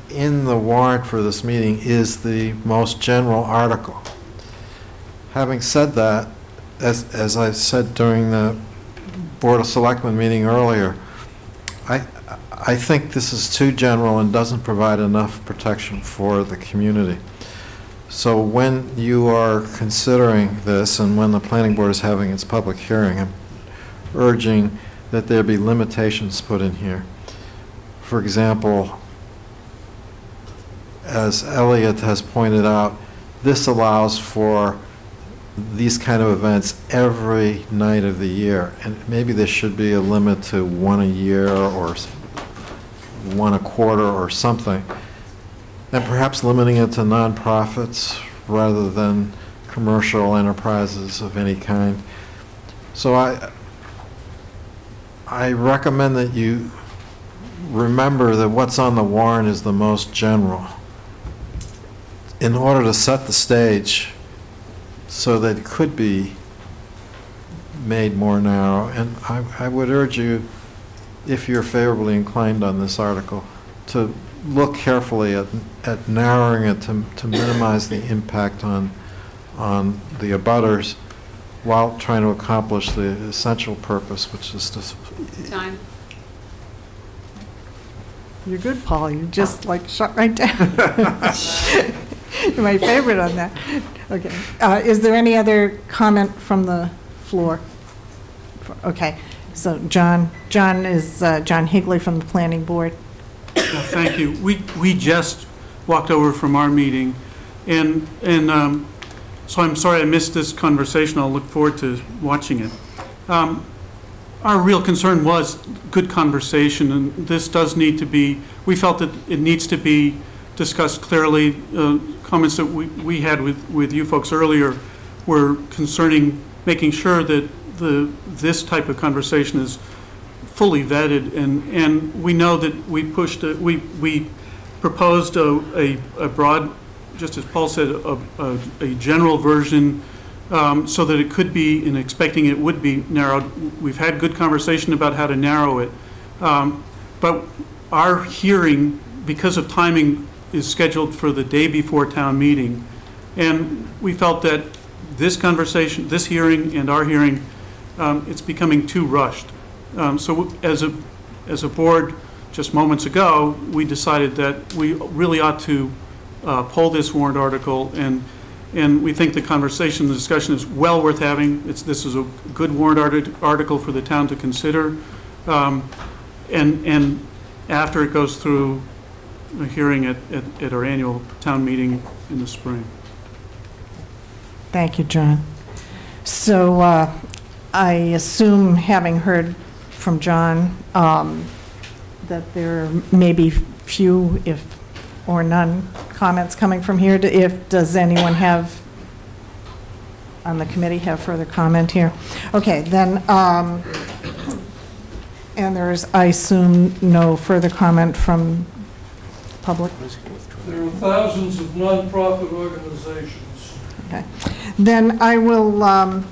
in the warrant for this meeting is the most general article. Having said that, as I said during the Board of Selectmen meeting earlier, I think this is too general and doesn't provide enough protection for the community. So when you are considering this and when the planning board is having its public hearing, I'm urging that there be limitations put in here. For example, as Elliot has pointed out, this allows for these kind of events every night of the year, and maybe there should be a limit to 1 a year or 1 a quarter or something, and perhaps limiting it to nonprofits rather than commercial enterprises of any kind. So I recommend that you remember that what's on the warrant is the most general in order to set the stage so that it could be made more narrow. And I would urge you, if you're favorably inclined on this article, to look carefully at narrowing it to minimize the impact on the abutters while trying to accomplish the essential purpose, which is to... Time. You're good, Paul. You just like shut right down. You're my favorite on that. Okay. Is there any other comment from the floor? Okay. So John is John Higley from the Planning Board. Thank you. We just walked over from our meeting, and so I'm sorry I missed this conversation. I'll look forward to watching it. Our real concern was good conversation, and this does need to be, we felt that it needs to be discussed clearly. Comments that we had with you folks earlier were concerning making sure that this type of conversation is fully vetted, and we know that we pushed we proposed a broad, just as Paul said, a general version, so that it could be, and expecting it would be narrowed. We've had good conversation about how to narrow it, but our hearing, because of timing, is scheduled for the day before town meeting, and we felt that this conversation, this hearing, and our hearing, it's becoming too rushed. So as a board, just moments ago, we decided that we really ought to pull this warrant article, and we think the conversation, the discussion is well worth having. This is a good warrant article for the town to consider, and after it goes through a hearing at our annual town meeting in the spring. Thank you, John. So I assume, having heard from John, that there may be few, if or none, comments coming from here. Does anyone have, on the committee, have further comment here? Okay, then, and there's, I assume, no further comment from public? There are thousands of nonprofit organizations. Okay. Then I will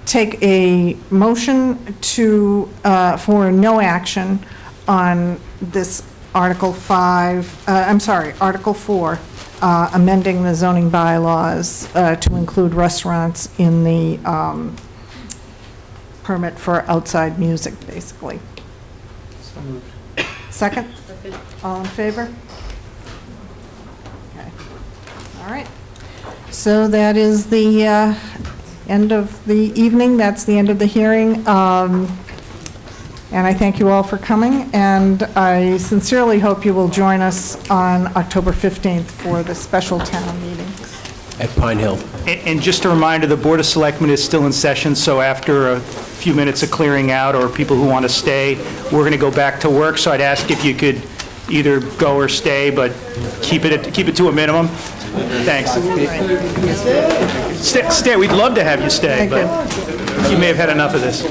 take a motion to, for no action on this Article 5, I'm sorry, Article 4, amending the zoning bylaws to include restaurants in the permit for outside music, basically. So moved. Second? All in favor? Okay. All right. So that is the end of the evening. That's the end of the hearing. And I thank you all for coming, and I sincerely hope you will join us on October 15th for the special town meeting. At Pine Hill. And just a reminder, the Board of Selectmen is still in session, so after a few minutes of clearing out, or people who want to stay, we're going to go back to work, so I'd ask if you could either go or stay, but keep it to a minimum. Thanks. Stay, we'd love to have you stay, but you may have had enough of this.